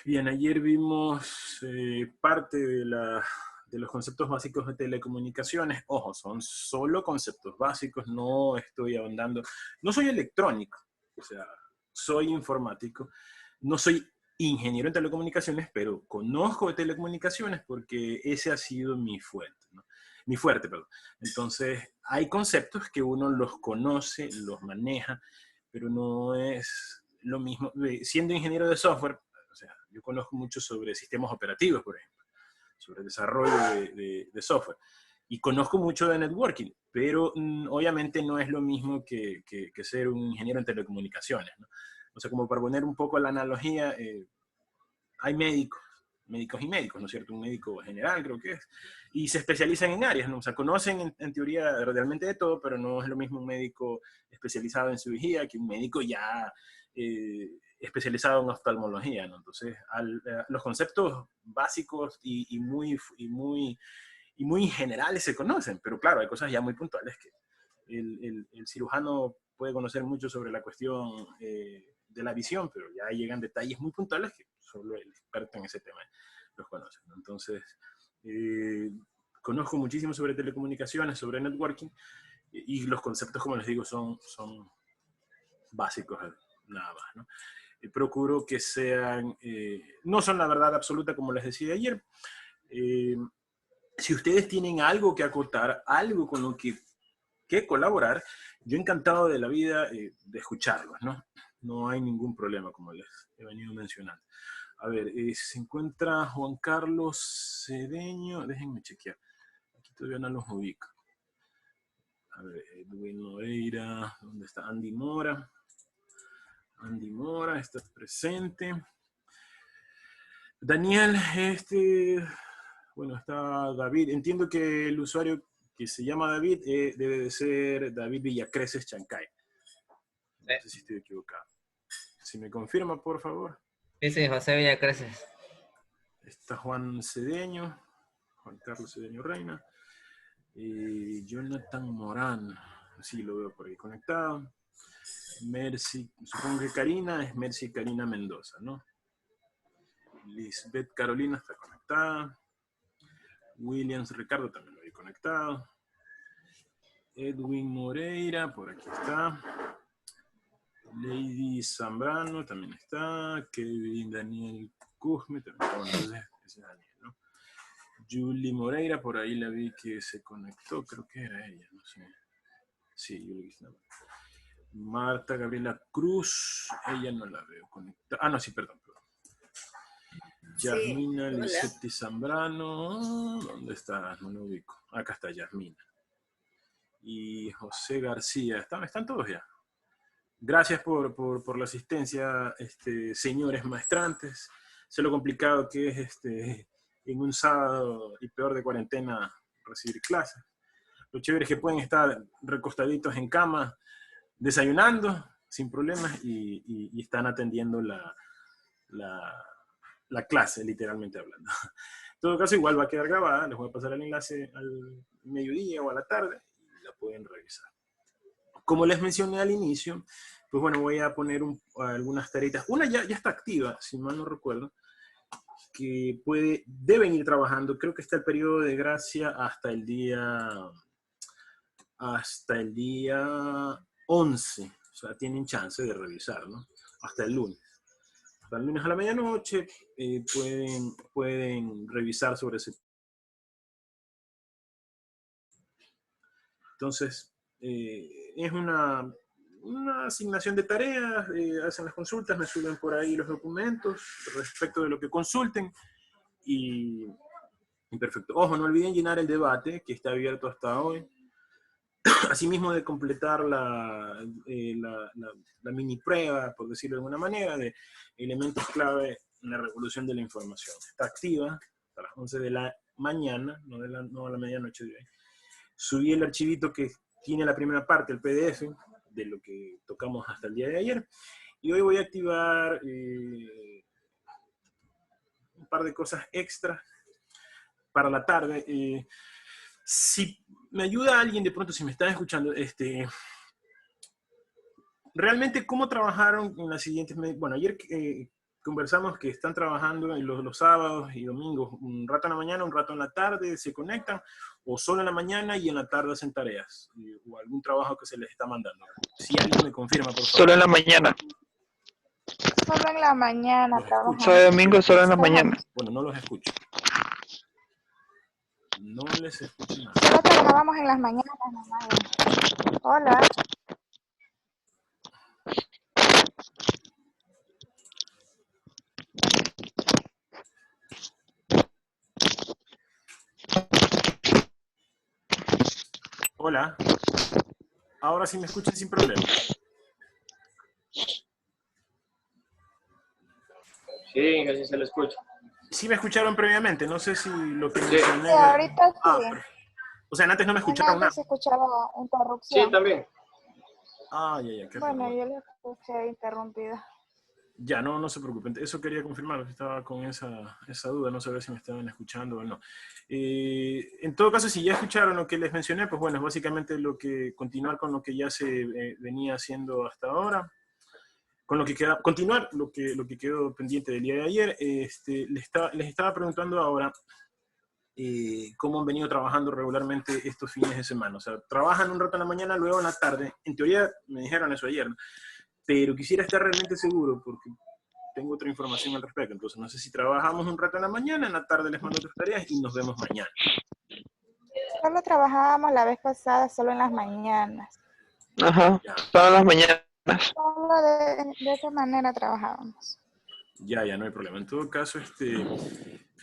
Bien, ayer vimos parte de los conceptos básicos de telecomunicaciones. Ojo, son solo conceptos básicos, no estoy ahondando. No soy electrónico, o sea, soy informático. No soy ingeniero en telecomunicaciones, pero conozco de telecomunicaciones porque ese ha sido mi fuerte, ¿no? Mi fuerte, perdón. Entonces, hay conceptos que uno los conoce, los maneja, pero no es lo mismo. Siendo ingeniero de software, o sea, yo conozco mucho sobre sistemas operativos, por ejemplo, sobre desarrollo de software. Y conozco mucho de networking, pero obviamente no es lo mismo que ser un ingeniero en telecomunicaciones, ¿no? O sea, como para poner un poco la analogía, hay médicos y médicos, ¿no es cierto? Un médico general creo que es, y se especializan en áreas, ¿no? O sea, conocen en teoría realmente de todo, pero no es lo mismo un médico especializado en cirugía que un médico ya especializado en oftalmología, ¿no? Entonces, los conceptos básicos y muy generales se conocen, pero claro, hay cosas ya muy puntuales que el cirujano puede conocer mucho sobre la cuestión de la visión, pero ya llegan detalles muy puntuales que solo el experto en ese tema los conoce, ¿no? Entonces, eh, conozco muchísimo sobre telecomunicaciones, sobre networking, y los conceptos, como les digo, son básicos nada más, ¿no? Procuro que sean, no son la verdad absoluta como les decía ayer. Eh, si ustedes tienen algo que acotar, algo con lo que colaborar, yo encantado de la vida de escucharlos, ¿no? No hay ningún problema, como les he venido mencionando. A ver, se encuentra Juan Carlos Cedeño, déjenme chequear, aquí todavía no los ubico. A ver, Edwin Moreira, ¿dónde está? Andy Mora. Andy Mora está presente. Daniel, bueno, está David. Entiendo que el usuario que se llama David debe de ser David Villacreces Chancay. No sé si estoy equivocado. Si me confirma, por favor. Sí, sí, José Villacreces. Está Juan Cedeño, Juan Carlos Cedeño Reina. Jonathan Morán, sí lo veo por ahí conectado. Mercy, supongo que Karina es Mercy Karina Mendoza, ¿no? Lisbeth Carolina está conectada. Williams Ricardo también lo vi conectado. Edwin Moreira, por aquí está. Lady Zambrano también está. Kevin Daniel Cusme también está. Bueno, ese es Daniel, ¿no? Julie Moreira, por ahí la vi que se conectó, creo que era ella, no sé. Sí, Julie. Marta Gabriela Cruz, ella no la veo conectada. Ah, no, sí, perdón. Sí, Yasmina hola. Licetti Zambrano, ¿dónde está? No lo ubico. Acá está Yasmina. Y José García, ¿están todos ya? Gracias por la asistencia, señores maestrantes. Sé lo complicado que es en un sábado y peor de cuarentena recibir clases. Lo chévere es que pueden estar recostaditos en cama, desayunando sin problemas y están atendiendo la, la clase, literalmente hablando. En todo caso, igual va a quedar grabada. Les voy a pasar el enlace al mediodía o a la tarde y la pueden revisar. Como les mencioné al inicio, pues bueno, voy a poner algunas tareas. Una ya está activa, si mal no recuerdo, que deben ir trabajando. Creo que está el periodo de gracia hasta el día 11. O sea, tienen chance de revisar, ¿no? Hasta el lunes. Hasta el lunes a la medianoche pueden revisar sobre ese. Entonces, es una asignación de tareas, hacen las consultas, me suben por ahí los documentos respecto de lo que consulten y perfecto. Ojo, no olviden llenar el debate que está abierto hasta hoy. Asimismo de completar la mini prueba, por decirlo de alguna manera, de elementos clave en la revolución de la información. Está activa hasta las 11 de la mañana, no a la medianoche de hoy. Subí el archivito que tiene la primera parte, el PDF, de lo que tocamos hasta el día de ayer. Y hoy voy a activar un par de cosas extras para la tarde. Si me ayuda alguien de pronto, si me están escuchando, realmente cómo trabajaron en las siguientes. Bueno, ayer conversamos que están trabajando en los sábados y domingos, un rato en la mañana, un rato en la tarde, se conectan, o solo en la mañana y en la tarde hacen tareas, o algún trabajo que se les está mandando. Si alguien me confirma, por favor. Solo en la mañana. Solo en la mañana Los trabajamos. escucho. Sábado y domingo solo en la mañana. Bueno, no los escucho. No les escucho nada. Solo trabajábamos en las mañanas nomás. Hola. Hola. Ahora sí me escuchan sin problema. Sí, casi se lo escucha. Sí me escucharon previamente, no sé si lo que mencioné... Sí, ahorita sí. Perfecto. O sea, antes no me escucharon nada. Antes se escuchaba Sí, interrupción. también. Ya, qué Bueno, raro. yo le escuché interrumpida. Ya, no se preocupen. Eso quería confirmar, estaba con esa duda, no sabía si me estaban escuchando o no. En todo caso, si ya escucharon lo que les mencioné, pues bueno, es básicamente continuar con lo que ya se venía haciendo hasta ahora. Con lo que continuar lo que quedó pendiente del día de ayer. Les estaba preguntando ahora cómo han venido trabajando regularmente estos fines de semana. O sea, trabajan un rato en la mañana, luego en la tarde. En teoría me dijeron eso ayer, ¿no? Pero quisiera estar realmente seguro porque tengo otra información al respecto. Entonces, no sé si trabajamos un rato en la mañana, en la tarde les mando otras tareas y nos vemos mañana. Solo trabajábamos la vez pasada, solo en las mañanas. Ajá, Ya. solo en las mañanas. Solo de esa manera trabajábamos. Ya, no hay problema. En todo caso,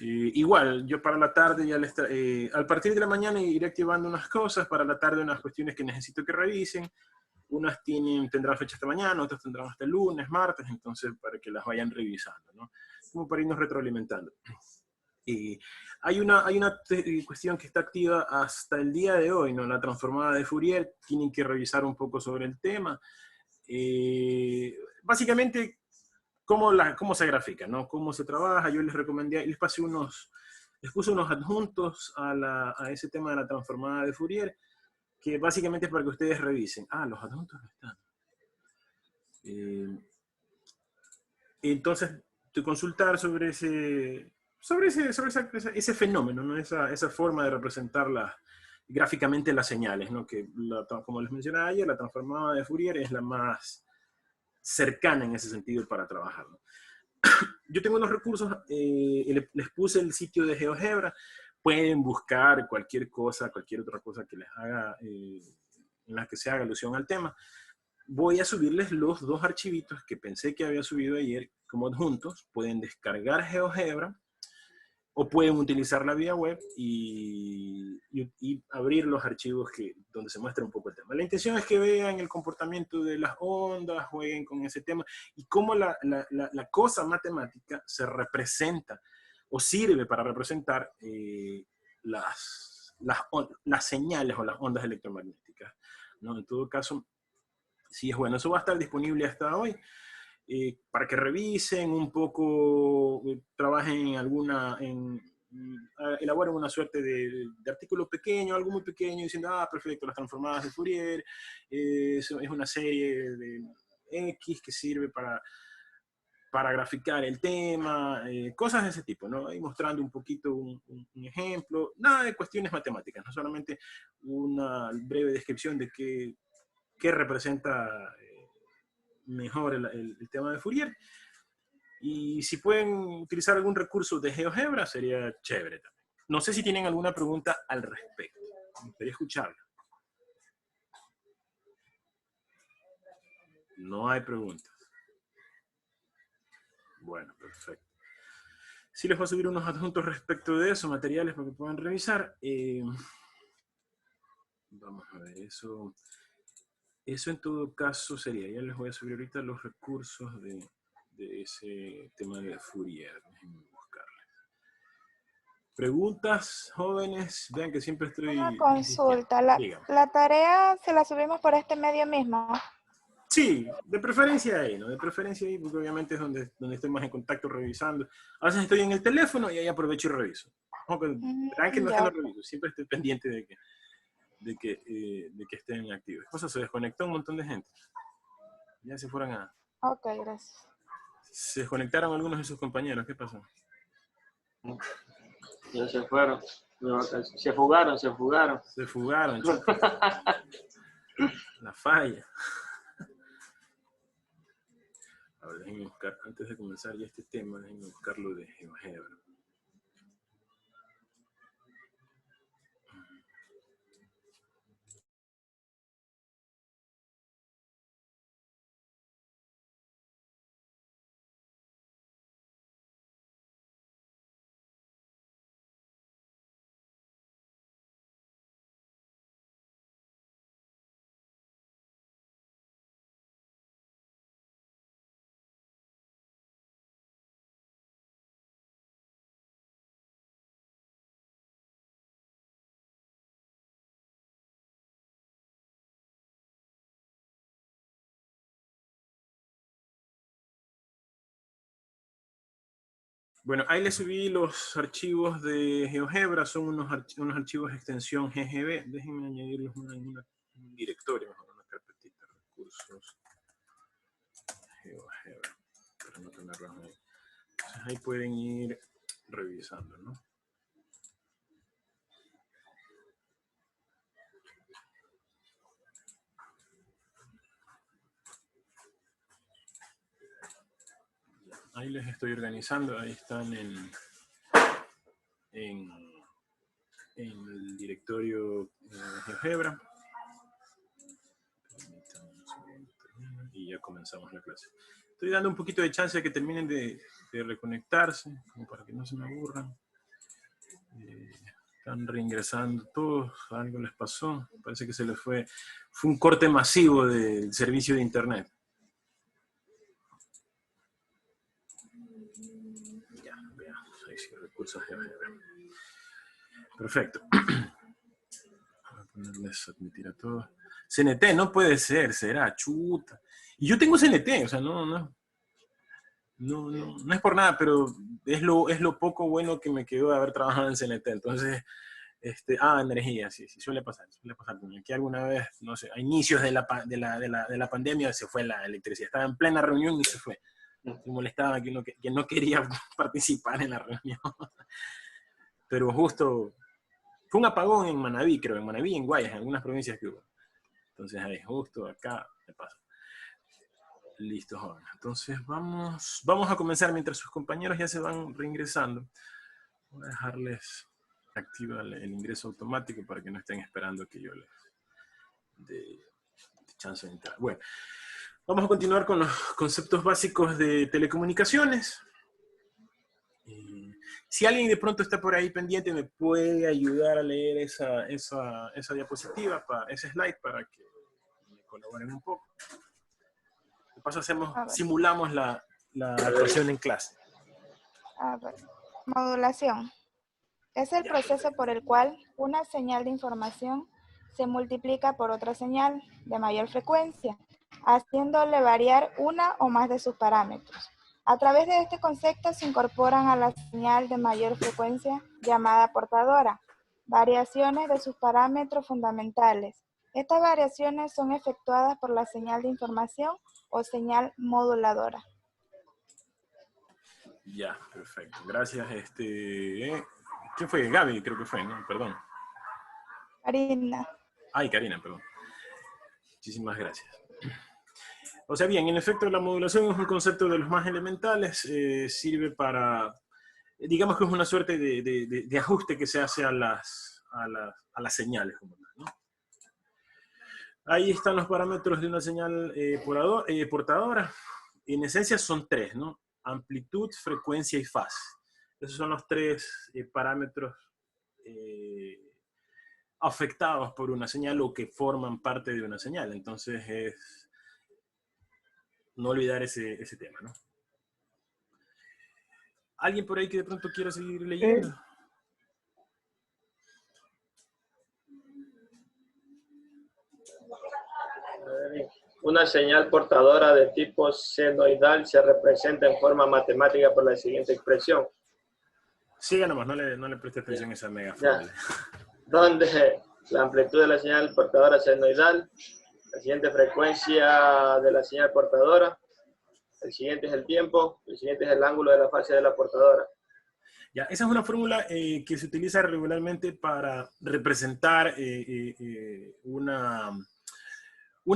igual, yo para la tarde ya al partir de la mañana iré activando unas cosas, para la tarde unas cuestiones que necesito que revisen. Unas tendrán fecha hasta mañana, otras tendrán hasta el lunes, martes, entonces para que las vayan revisando, ¿no? Como para irnos retroalimentando. Hay una cuestión que está activa hasta el día de hoy, ¿no? La transformada de Fourier, tienen que revisar un poco sobre el tema. Básicamente, cómo se grafica, ¿no? Cómo se trabaja. Yo les recomendé, les puse unos adjuntos a ese tema de la transformada de Fourier, que básicamente es para que ustedes revisen. Los adjuntos no están. Entonces, consultar sobre ese fenómeno, ¿no? Esa forma de representar gráficamente las señales, ¿no? Que, como les mencionaba ayer, la transformada de Fourier es la más cercana en ese sentido para trabajarlo. Yo tengo unos recursos, les puse el sitio de GeoGebra, pueden buscar cualquier otra cosa que les haga, en la que se haga alusión al tema. Voy a subirles los dos archivitos que pensé que había subido ayer como adjuntos. Pueden descargar GeoGebra o pueden utilizar la vía web y abrir los archivos donde se muestra un poco el tema. La intención es que vean el comportamiento de las ondas, jueguen con ese tema y cómo la cosa matemática se representa o sirve para representar las señales o las ondas electromagnéticas, ¿no? En todo caso, sí es bueno. Eso va a estar disponible hasta hoy. Para que revisen un poco, trabajen elaboren una suerte de artículo pequeño, algo muy pequeño, diciendo, perfecto, las transformadas de Fourier, es una serie de X que sirve para graficar el tema, cosas de ese tipo, ¿no? Y mostrando un poquito un ejemplo, nada de cuestiones matemáticas, no solamente una breve descripción de qué representa mejor el tema de Fourier. Y si pueden utilizar algún recurso de GeoGebra, sería chévere también. No sé si tienen alguna pregunta al respecto. Me gustaría escucharla. No hay preguntas. Bueno, perfecto. Sí les voy a subir unos adjuntos respecto de eso, materiales para que puedan revisar. Vamos a ver, eso en todo caso sería. Ya les voy a subir ahorita los recursos de ese tema de Fourier. Déjenme buscarles. Preguntas, jóvenes. Vean que siempre estoy... Una consulta. La tarea se la subimos por este medio mismo. Sí, de preferencia ahí, ¿no? De preferencia ahí, porque obviamente es donde estoy más en contacto revisando. A veces estoy en el teléfono y ahí aprovecho y reviso. Verán que no es que no reviso, siempre estoy pendiente de que estén activos. Cosa, se desconectó un montón de gente. Ya se fueron a... Ok, gracias. Se desconectaron algunos de sus compañeros. ¿Qué pasó? Ya se fueron. Se fugaron, se fugaron. Se fugaron, chicos. La falla. Ahora déjenme buscar, antes de comenzar ya este tema, déjenme buscarlo de GeoGebra. Bueno, ahí les subí los archivos de GeoGebra, son unos archivos de extensión GGB. Déjenme añadirlos en un directorio, mejor una carpetita, recursos, GeoGebra, para no tenerlos ahí. Entonces ahí pueden ir revisando, ¿no? Ahí les estoy organizando, ahí están en el directorio GeoGebra. Y ya comenzamos la clase. Estoy dando un poquito de chance de que terminen de reconectarse, como para que no se me aburran. Están reingresando todos, algo les pasó. Parece que se les fue un corte masivo del servicio de internet. Ya, veamos, ahí sí, recursos GeoGebra. Perfecto. Voy a ponerles admitir a todos. CNT, no puede ser, será, chuta. Y yo tengo CNT, o sea, no es por nada, pero es lo poco bueno que me quedó de haber trabajado en CNT. Entonces, energía, sí, suele pasar. Aquí alguna vez, no sé, a inicios de la pandemia se fue la electricidad. Estaba en plena reunión y se fue. Se molestaba a quien no quería participar en la reunión. Pero justo, fue un apagón en Manabí, creo, en Guayas, en algunas provincias que hubo. Entonces ahí, justo acá, me paso. Listo, jóvenes. Entonces vamos a comenzar mientras sus compañeros ya se van reingresando. Voy a dejarles activa el ingreso automático para que no estén esperando que yo les dé chance de entrar. Bueno, vamos a continuar con los conceptos básicos de telecomunicaciones. Si alguien de pronto está por ahí pendiente, me puede ayudar a leer esa diapositiva, ese slide, para que me colaboren un poco. De paso simulamos la actuación en clase. A ver. Modulación. Es el proceso por el cual una señal de información se multiplica por otra señal de mayor frecuencia, haciéndole variar una o más de sus parámetros. A través de este concepto se incorporan a la señal de mayor frecuencia llamada portadora variaciones de sus parámetros fundamentales. Estas variaciones son efectuadas por la señal de información o señal moduladora. Ya, perfecto. Gracias. ¿Quién fue? Gaby, creo que fue, ¿no? Perdón. Karina. Ay, Karina, perdón. Muchísimas gracias. O sea, bien, en efecto, la modulación es un concepto de los más elementales. Sirve para, digamos que es una suerte de ajuste que se hace a las señales, ¿no? Ahí están los parámetros de una señal portadora. En esencia son tres, ¿no? Amplitud, frecuencia y fase. Esos son los tres parámetros afectados por una señal o que forman parte de una señal. Entonces es no olvidar ese tema, ¿no? ¿Alguien por ahí que de pronto quiera seguir leyendo? Una señal portadora de tipo senoidal se representa en forma matemática por la siguiente expresión. Siga nomás, no le preste atención a esa mega fórmula. Donde la amplitud de la señal portadora senoidal, la siguiente frecuencia de la señal portadora, el siguiente es el tiempo, el siguiente es el ángulo de la fase de la portadora. Ya, esa es una fórmula que se utiliza regularmente para representar una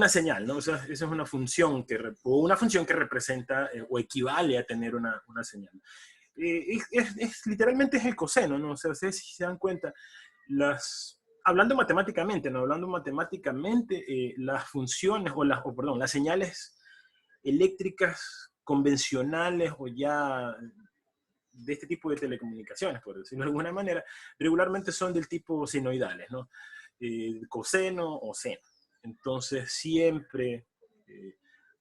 señal, ¿no? O sea, esa es una función que representa o equivale a tener una señal. Literalmente es el coseno, ¿no? O sea, ustedes si se dan cuenta, hablando matemáticamente, ¿no? Hablando matemáticamente, las funciones, perdón, las señales eléctricas convencionales o ya de este tipo de telecomunicaciones, por decirlo de alguna manera, regularmente son del tipo senoidales, ¿no? Coseno o seno. Entonces, siempre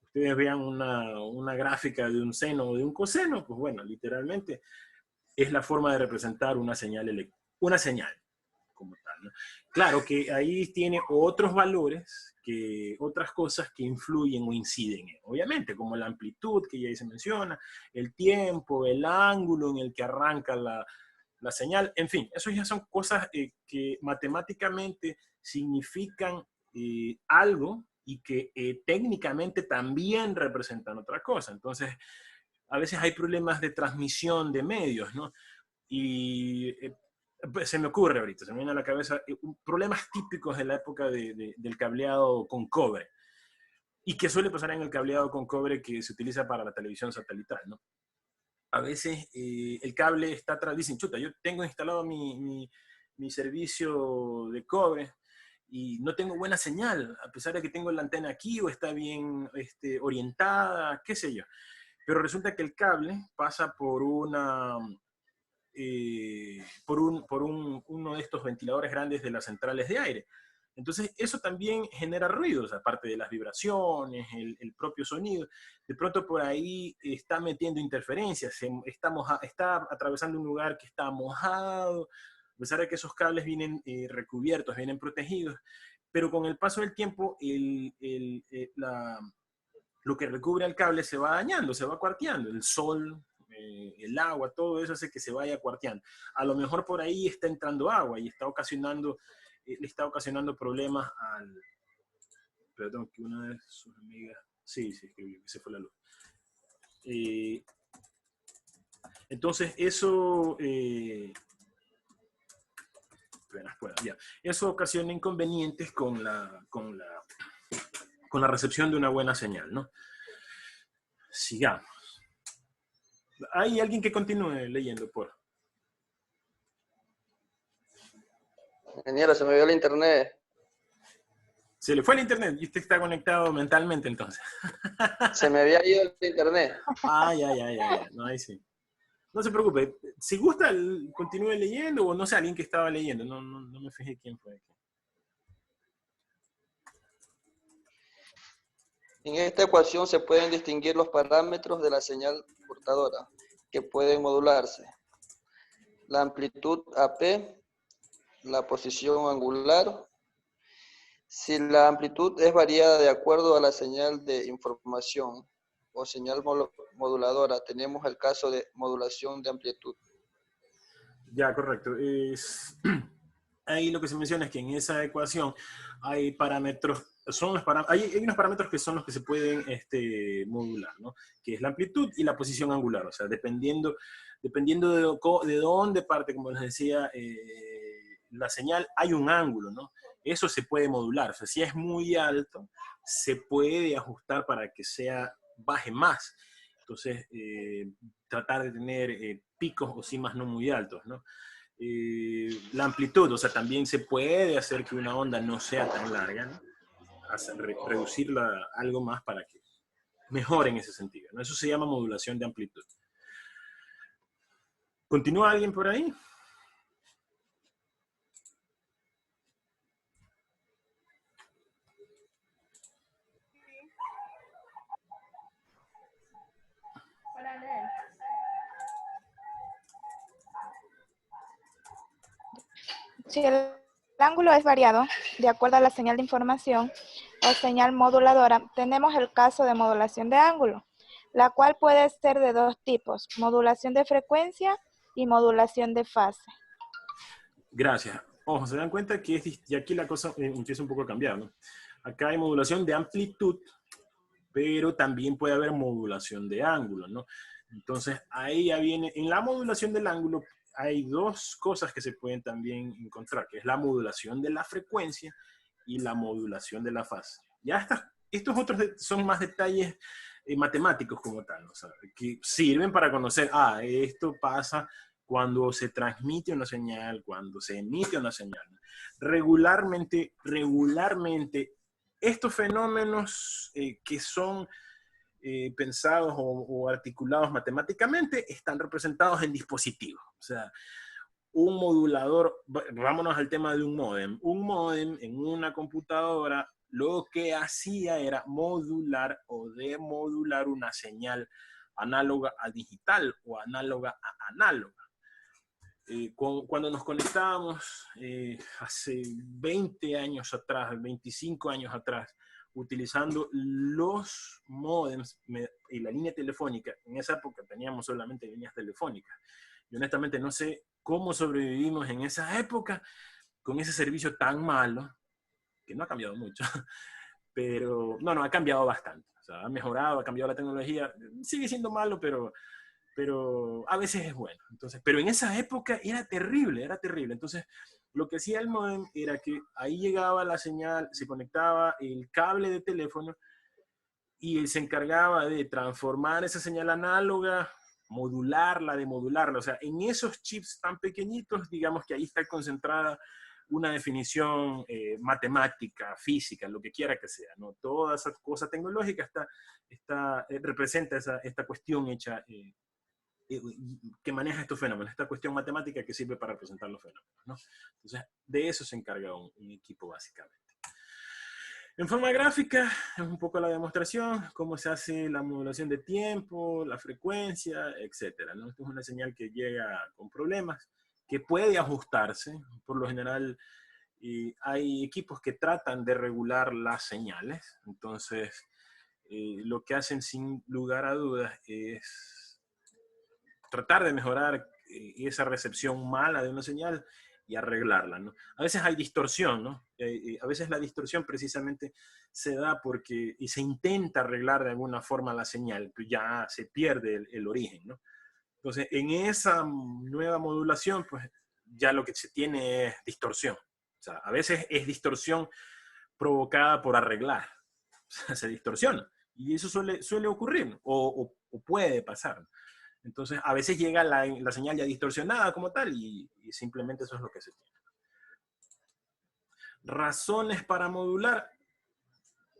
ustedes vean una gráfica de un seno o de un coseno, pues bueno, literalmente es la forma de representar una señal como tal, ¿no? Claro que ahí tiene otros valores, otras cosas que influyen o inciden, obviamente, como la amplitud que ya se menciona, el tiempo, el ángulo en el que arranca la señal, en fin, eso ya son cosas que matemáticamente significan algo y que técnicamente también representan otra cosa. Entonces, a veces hay problemas de transmisión de medios, ¿no? Y se me ocurre ahorita, se me viene a la cabeza problemas típicos de la época del cableado con cobre, y que suele pasar en el cableado con cobre que se utiliza para la televisión satelital, ¿no? A veces el cable está atrás, dicen, chuta, yo tengo instalado mi servicio de cobre y no tengo buena señal, a pesar de que tengo la antena aquí o está bien orientada, qué sé yo. Pero resulta que el cable pasa por uno de estos ventiladores grandes de las centrales de aire. Entonces, eso también genera ruidos, aparte de las vibraciones, el propio sonido. De pronto por ahí está metiendo interferencias, está atravesando un lugar que está mojado, a pesar de que esos cables vienen recubiertos, vienen protegidos, pero con el paso del tiempo, lo que recubre al cable se va dañando, se va cuarteando. El sol, el agua, todo eso hace que se vaya cuarteando. A lo mejor por ahí está entrando agua y le está ocasionando problemas perdón, que una de sus amigas, sí, escribió que se fue la luz. Entonces, eso, eso ocasiona inconvenientes con la recepción de una buena señal, ¿no? Sigamos. ¿Hay alguien que continúe leyendo, por? Ingeniero, se me vio el internet. Se le fue el internet y usted está conectado mentalmente entonces. Se me había ido el internet. Ah, ya. No, ahí sí. No se preocupe. Si gusta, continúe leyendo o no sé, alguien que estaba leyendo. No me fijé quién fue. En esta ecuación se pueden distinguir los parámetros de la señal portadora, que pueden modularse. La amplitud AP, la posición angular. Si la amplitud es variada de acuerdo a la señal de información o señal moduladora, tenemos el caso de modulación de amplitud. Ya, correcto. Ahí lo que se menciona es que en esa ecuación hay parámetros, hay unos parámetros que son los que se pueden modular, ¿no? Que es la amplitud y la posición angular. O sea, dependiendo de dónde parte, como les decía, la señal, hay un ángulo, ¿no? Eso se puede modular. O sea, si es muy alto, se puede ajustar para que baje más. Entonces, tratar de tener picos o cimas no muy altos, ¿no? La amplitud, o sea, también se puede hacer que una onda no sea tan larga, ¿no? Reducirla algo más para que mejore en ese sentido, ¿no? Eso se llama modulación de amplitud. ¿Continúa alguien por ahí? Si el ángulo es variado, de acuerdo a la señal de información o señal moduladora, tenemos el caso de modulación de ángulo, la cual puede ser de dos tipos, modulación de frecuencia y modulación de fase. Gracias. Ojo, se dan cuenta que y aquí la cosa empieza un poco a cambiar, ¿no? Acá hay modulación de amplitud pero también puede haber modulación de ángulo, ¿no? Entonces, ahí ya viene, en la modulación del ángulo hay dos cosas que se pueden también encontrar, que es la modulación de la frecuencia y la modulación de la fase. Ya estos otros son más detalles matemáticos como tal, o sea, que sirven para conocer, esto pasa cuando se transmite una señal, cuando se emite una señal. Regularmente, estos fenómenos que son pensados o articulados matemáticamente están representados en dispositivos. O sea, un modulador, vámonos al tema de un módem. Un módem en una computadora lo que hacía era modular o demodular una señal análoga a digital o análoga a análoga. Cuando nos conectábamos hace 20 años atrás, 25 años atrás, utilizando los módems y la línea telefónica, en esa época teníamos solamente líneas telefónicas. Y honestamente no sé cómo sobrevivimos en esa época con ese servicio tan malo, que no ha cambiado mucho, pero no, ha cambiado bastante. O sea, ha mejorado, ha cambiado la tecnología, sigue siendo malo, pero a veces es bueno. Entonces, pero en esa época era terrible, era terrible. Entonces, lo que hacía el modem era que ahí llegaba la señal, se conectaba el cable de teléfono y él se encargaba de transformar esa señal análoga, modularla, demodularla. O sea, en esos chips tan pequeñitos, digamos que ahí está concentrada una definición matemática, física, lo que quiera que sea, ¿no? Toda esa cosa tecnológica representa esta cuestión hecha que maneja estos fenómenos, esta cuestión matemática que sirve para representar los fenómenos, ¿no? Entonces, de eso se encarga un equipo básicamente. En forma gráfica, es un poco la demostración, cómo se hace la modulación de tiempo, la frecuencia, etcétera, ¿no? Esto es una señal que llega con problemas, que puede ajustarse. Por lo general, hay equipos que tratan de regular las señales. Entonces, lo que hacen sin lugar a dudas es tratar de mejorar esa recepción mala de una señal y arreglarla, ¿no? A veces hay distorsión, ¿no? A veces la distorsión precisamente se da porque y se intenta arreglar de alguna forma la señal, pero ya se pierde el origen, ¿no? Entonces, en esa nueva modulación, pues ya lo que se tiene es distorsión. O sea, a veces es distorsión provocada por arreglar. O sea, se distorsiona. Y eso suele ocurrir, o puede pasar. Entonces, a veces llega la señal ya distorsionada como tal y simplemente eso es lo que se tiene. Razones para modular.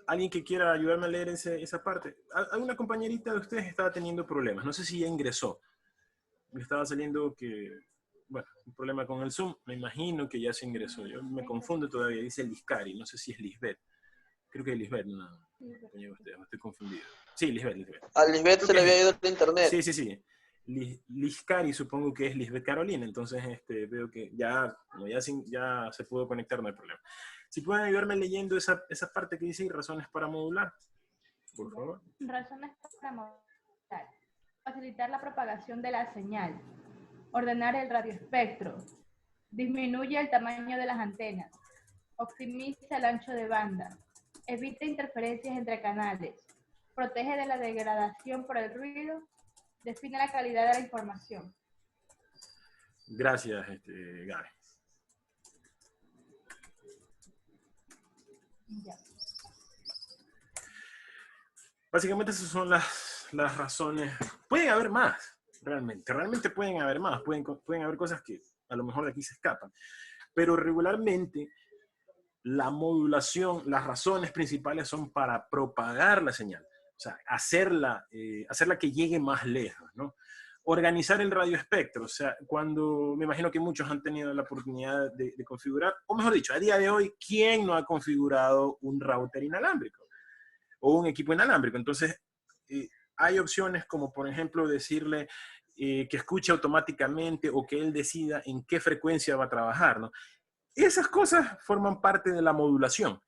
¿Alguien que quiera ayudarme a leer esa parte? Alguna compañerita de ustedes estaba teniendo problemas. No sé si ya ingresó. Me estaba saliendo un problema con el Zoom. Me imagino que ya se ingresó. Yo me confundo todavía. Dice Liscari. No sé si es Lisbeth. Creo que es Lisbeth. No, compañero, estoy confundido. Sí, Lisbeth. A Lisbeth se le había ido el internet. Sí. Liscari supongo que es Lisbeth Carolina. Entonces veo que ya se pudo conectar, no hay problema. Si pueden ayudarme leyendo esa parte que dice razones para modular, por favor. Razones para modular. Facilitar la propagación de la señal. Ordenar el radioespectro. Disminuye el tamaño de las antenas. Optimiza el ancho de banda. Evita interferencias entre canales. Protege de la degradación por el ruido. Define la calidad de la información. Gracias, Gaby. Ya. Básicamente esas son las razones. Pueden haber más, realmente pueden haber más, pueden haber cosas que a lo mejor de aquí se escapan, pero regularmente la modulación, las razones principales son para propagar la señal, o sea, hacerla que llegue más lejos, ¿no? Organizar el radioespectro, o sea, cuando me imagino que muchos han tenido la oportunidad de configurar, o mejor dicho, a día de hoy, ¿quién no ha configurado un router inalámbrico o un equipo inalámbrico? Entonces, hay opciones como, por ejemplo, decirle que escuche automáticamente o que él decida en qué frecuencia va a trabajar, ¿no? Esas cosas forman parte de la modulación.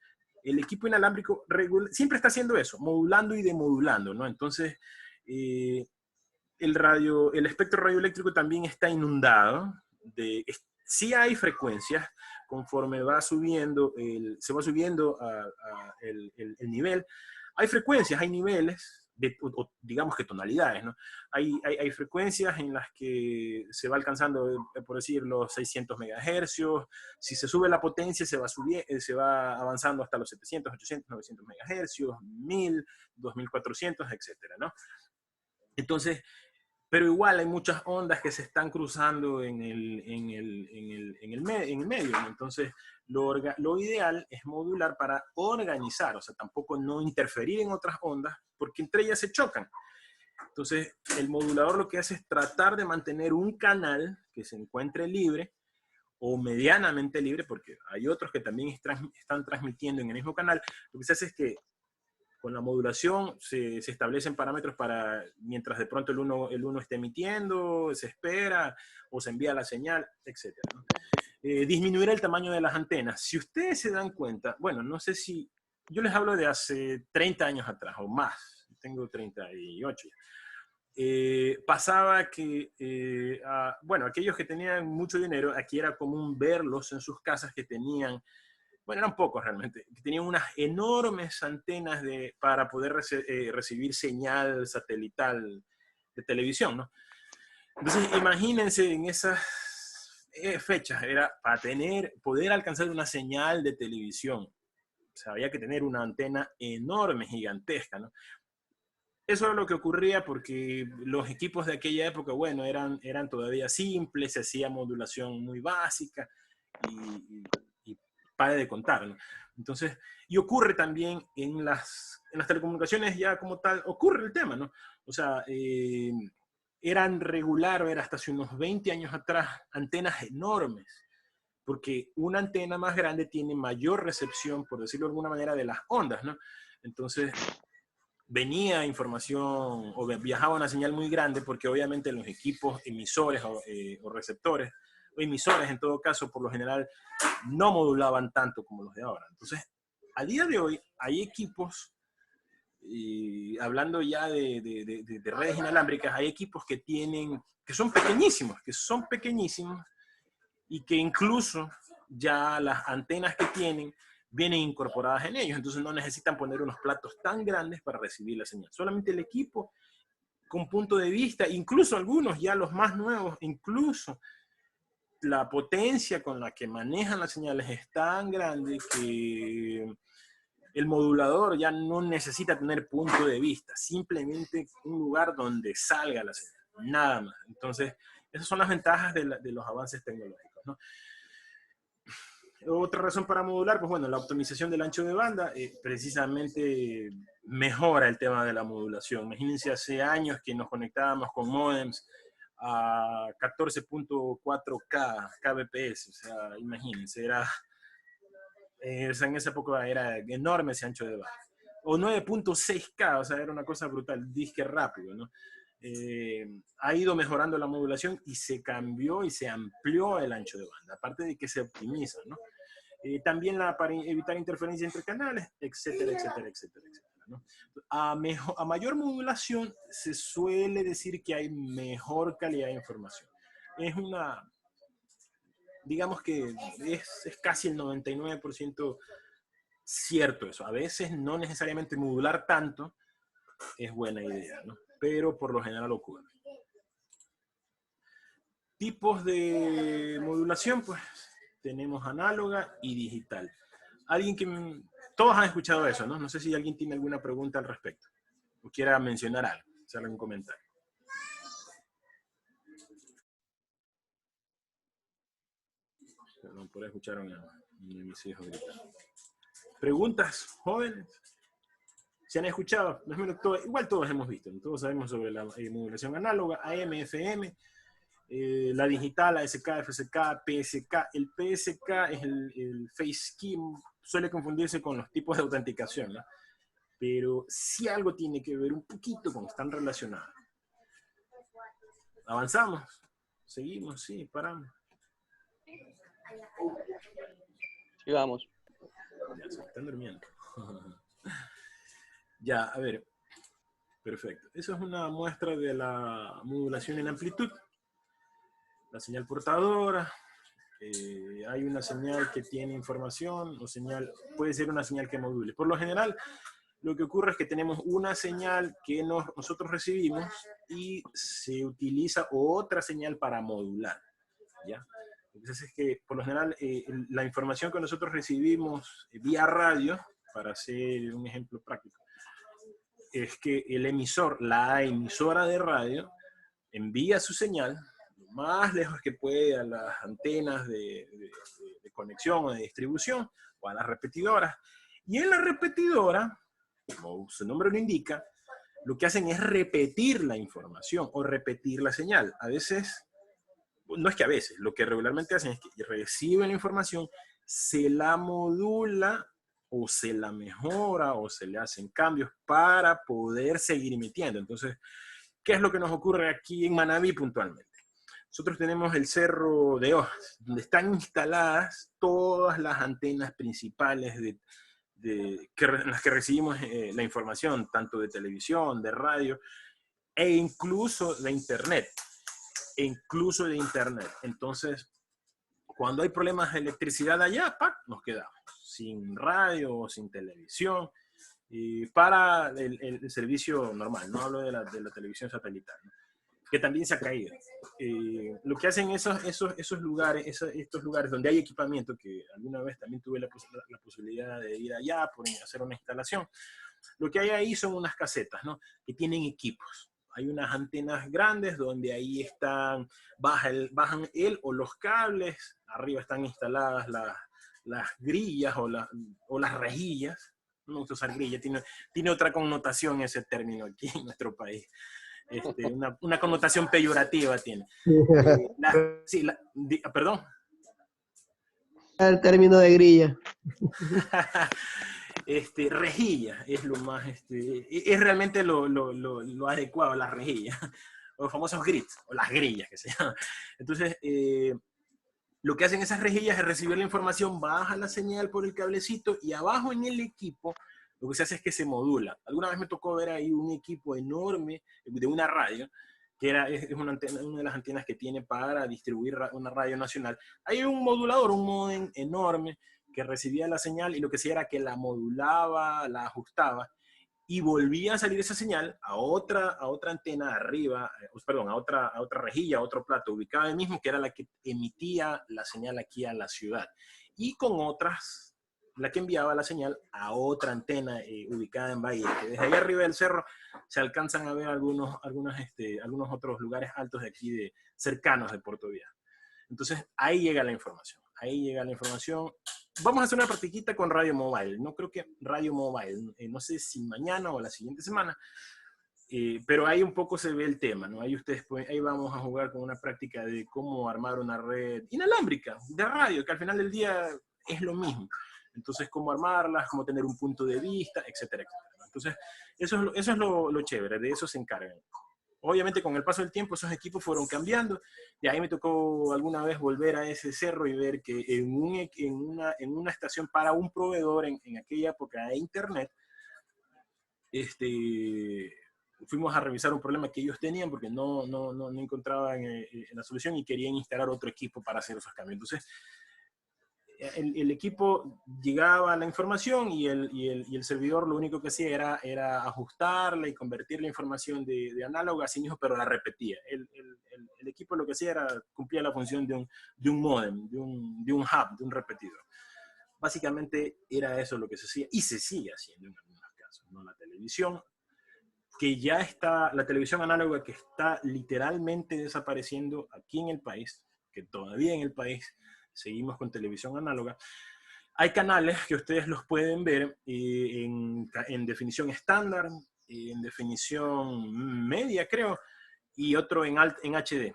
El equipo inalámbrico siempre está haciendo eso, modulando y demodulando, ¿no? Entonces, el espectro radioeléctrico también está inundado sí hay frecuencias, conforme va subiendo, se va subiendo el nivel, Hay frecuencias, hay niveles, o digamos que tonalidades, ¿no? Hay frecuencias en las que se va alcanzando, por decir, los 600 megahercios. Si se sube la potencia, se va avanzando hasta los 700, 800, 900 megahercios, 1000, 2400, etcétera, ¿no? Entonces, pero igual hay muchas ondas que se están cruzando en el medio, ¿no? Entonces, lo ideal es modular para organizar, o sea, tampoco no interferir en otras ondas, porque entre ellas se chocan. Entonces, el modulador lo que hace es tratar de mantener un canal que se encuentre libre, o medianamente libre, porque hay otros que también están transmitiendo en el mismo canal. Lo que se hace es que con la modulación se establecen parámetros para, mientras de pronto el uno esté emitiendo, se espera, o se envía la señal, etc., ¿no? Disminuir el tamaño de las antenas. Si ustedes se dan cuenta, bueno, no sé si, yo les hablo de hace 30 años atrás, o más, tengo 38 ya. Pasaba que, bueno, aquellos que tenían mucho dinero, aquí era común verlos en sus casas que tenían, bueno, eran pocos realmente, que tenían unas enormes antenas para poder recibir señal satelital de televisión, ¿no? Entonces, imagínense en esas fechas, era para poder alcanzar una señal de televisión. O sea, había que tener una antena enorme, gigantesca, ¿no? Eso era lo que ocurría porque los equipos de aquella época, bueno, eran todavía simples, se hacía modulación muy básica y pare de contar, ¿no? Entonces, y ocurre también en las telecomunicaciones ya como tal, ocurre el tema, ¿no? O sea, eran regular, era hasta hace unos 20 años atrás, antenas enormes, porque una antena más grande tiene mayor recepción, por decirlo de alguna manera, de las ondas, ¿no? Entonces, venía información o viajaba una señal muy grande porque obviamente los equipos emisores o receptores, o emisores en todo caso, por lo general, no modulaban tanto como los de ahora. Entonces, a día de hoy hay equipos, hablando ya de redes inalámbricas, hay equipos que son pequeñísimos y que incluso ya las antenas que tienen vienen incorporadas en ellos, entonces no necesitan poner unos platos tan grandes para recibir la señal. Solamente el equipo con punto de vista, incluso algunos, ya los más nuevos, incluso la potencia con la que manejan las señales es tan grande que el modulador ya no necesita tener punto de vista, simplemente un lugar donde salga la señal, nada más. Entonces, esas son las ventajas de los avances tecnológicos, ¿no? Otra razón para modular, pues bueno, la optimización del ancho de banda precisamente mejora el tema de la modulación. Imagínense hace años que nos conectábamos con modems a 14.4K kbps, o sea, imagínense, en esa época era enorme ese ancho de banda. O 9.6K, o sea, era una cosa brutal, disque rápido, ¿no? Ha ido mejorando la modulación y se cambió y se amplió el ancho de banda, aparte de que se optimiza, ¿no? También para evitar interferencia entre canales, etcétera, etcétera, etcétera, etcétera, ¿no? A mayor modulación se suele decir que hay mejor calidad de información. Digamos que es casi el 99% cierto eso. A veces no necesariamente modular tanto es buena idea, ¿no? Pero por lo general ocurre. Tipos de modulación, pues tenemos análoga y digital. Todos han escuchado eso, ¿no? No sé si alguien tiene alguna pregunta al respecto o quiera mencionar algo, hacer algún comentario. Perdón, por ahí escucharon a mis hijos gritar. ¿Preguntas, jóvenes? ¿Se han escuchado? Igual todos hemos visto, ¿no? Todos sabemos sobre la modulación análoga, AM, FM, la digital, ASK, FSK, PSK. El PSK es el Face Key, suele confundirse con los tipos de autenticación, ¿no? Pero sí algo tiene que ver un poquito con, están relacionados. ¿Avanzamos? ¿Seguimos? Sí, paramos. Sigamos. Ya se están durmiendo. Ya, a ver. Perfecto. Eso es una muestra de la modulación en amplitud. La señal portadora. Hay una señal que tiene información o puede ser una señal que module. Por lo general, lo que ocurre es que tenemos una señal que nosotros recibimos y se utiliza otra señal para modular, ¿ya? Entonces es que, por lo general, la información que nosotros recibimos vía radio, para hacer un ejemplo práctico, es que el emisor, la emisora de radio, envía su señal lo más lejos que puede a las antenas de conexión o de distribución, o a las repetidoras. Y en la repetidora, como su nombre lo indica, lo que hacen es repetir la información o repetir la señal. A veces, no es que a veces, lo que regularmente hacen es que reciben la información, se la modula o se la mejora o se le hacen cambios para poder seguir emitiendo. Entonces, ¿qué es lo que nos ocurre aquí en Manabí puntualmente? Nosotros tenemos el Cerro de Hojas, donde están instaladas todas las antenas principales en las que recibimos la información, tanto de televisión, de radio, e incluso de internet. Entonces, cuando hay problemas de electricidad allá, ¡pac!, nos quedamos sin radio o sin televisión. Y para el servicio normal, no hablo de la televisión satelital, ¿no?, que también se ha caído. Lo que hacen estos lugares donde hay equipamiento, que alguna vez también tuve la posibilidad de ir allá por hacer una instalación, lo que hay ahí son unas casetas, ¿no?, que tienen equipos. Hay unas antenas grandes donde ahí bajan o los cables, arriba están instaladas las grillas o las rejillas. No me gusta usar grilla, tiene otra connotación ese término aquí en nuestro país. Una connotación peyorativa tiene. Perdón. El término de grilla. Rejilla es lo más, es realmente lo adecuado, las rejillas, o los famosos grits, o las grillas que se llaman. Entonces, lo que hacen esas rejillas es recibir la información, baja la señal por el cablecito, y abajo en el equipo lo que se hace es que se modula. Alguna vez me tocó ver ahí un equipo enorme de una radio, que es una de las antenas que tiene para distribuir una radio nacional. Hay un modulador, un módem enorme, que recibía la señal y lo que hacía era que la modulaba, la ajustaba, y volvía a salir esa señal a otra antena arriba, perdón, a otra rejilla, a otro plato ubicado ahí mismo, que era la que emitía la señal aquí a la ciudad. Y con otras, la que enviaba la señal a otra antena ubicada en Bahía, que desde ahí arriba del cerro se alcanzan a ver algunos otros lugares altos de aquí, cercanos de Puerto Viejo. Entonces, ahí llega la información. Vamos a hacer una practiquita con Radio Mobile. No creo que Radio Mobile, no sé si mañana o la siguiente semana, pero ahí un poco se ve el tema, ¿no? Ahí vamos a jugar con una práctica de cómo armar una red inalámbrica de radio, que al final del día es lo mismo. Entonces, cómo armarlas, cómo tener un punto de vista, etcétera, etcétera. Entonces, eso es lo chévere, de eso se encargan. Obviamente, con el paso del tiempo, esos equipos fueron cambiando, y ahí me tocó alguna vez volver a ese cerro y ver que en una estación para un proveedor en aquella época de internet, fuimos a revisar un problema que ellos tenían porque no encontraban la solución y querían instalar otro equipo para hacer esos cambios. Entonces, el equipo llegaba a la información y el servidor lo único que hacía era ajustarla y convertir la información de análoga a sí mismo, pero la repetía. El equipo lo que hacía era cumplir la función de un módem, de un hub, de un repetidor. Básicamente era eso lo que se hacía y se sigue haciendo en algunos casos, ¿no? La televisión, la televisión análoga que está literalmente desapareciendo aquí en el país, que todavía en el país seguimos con televisión análoga. Hay canales que ustedes los pueden ver en definición estándar, en definición media, creo, y otro en HD.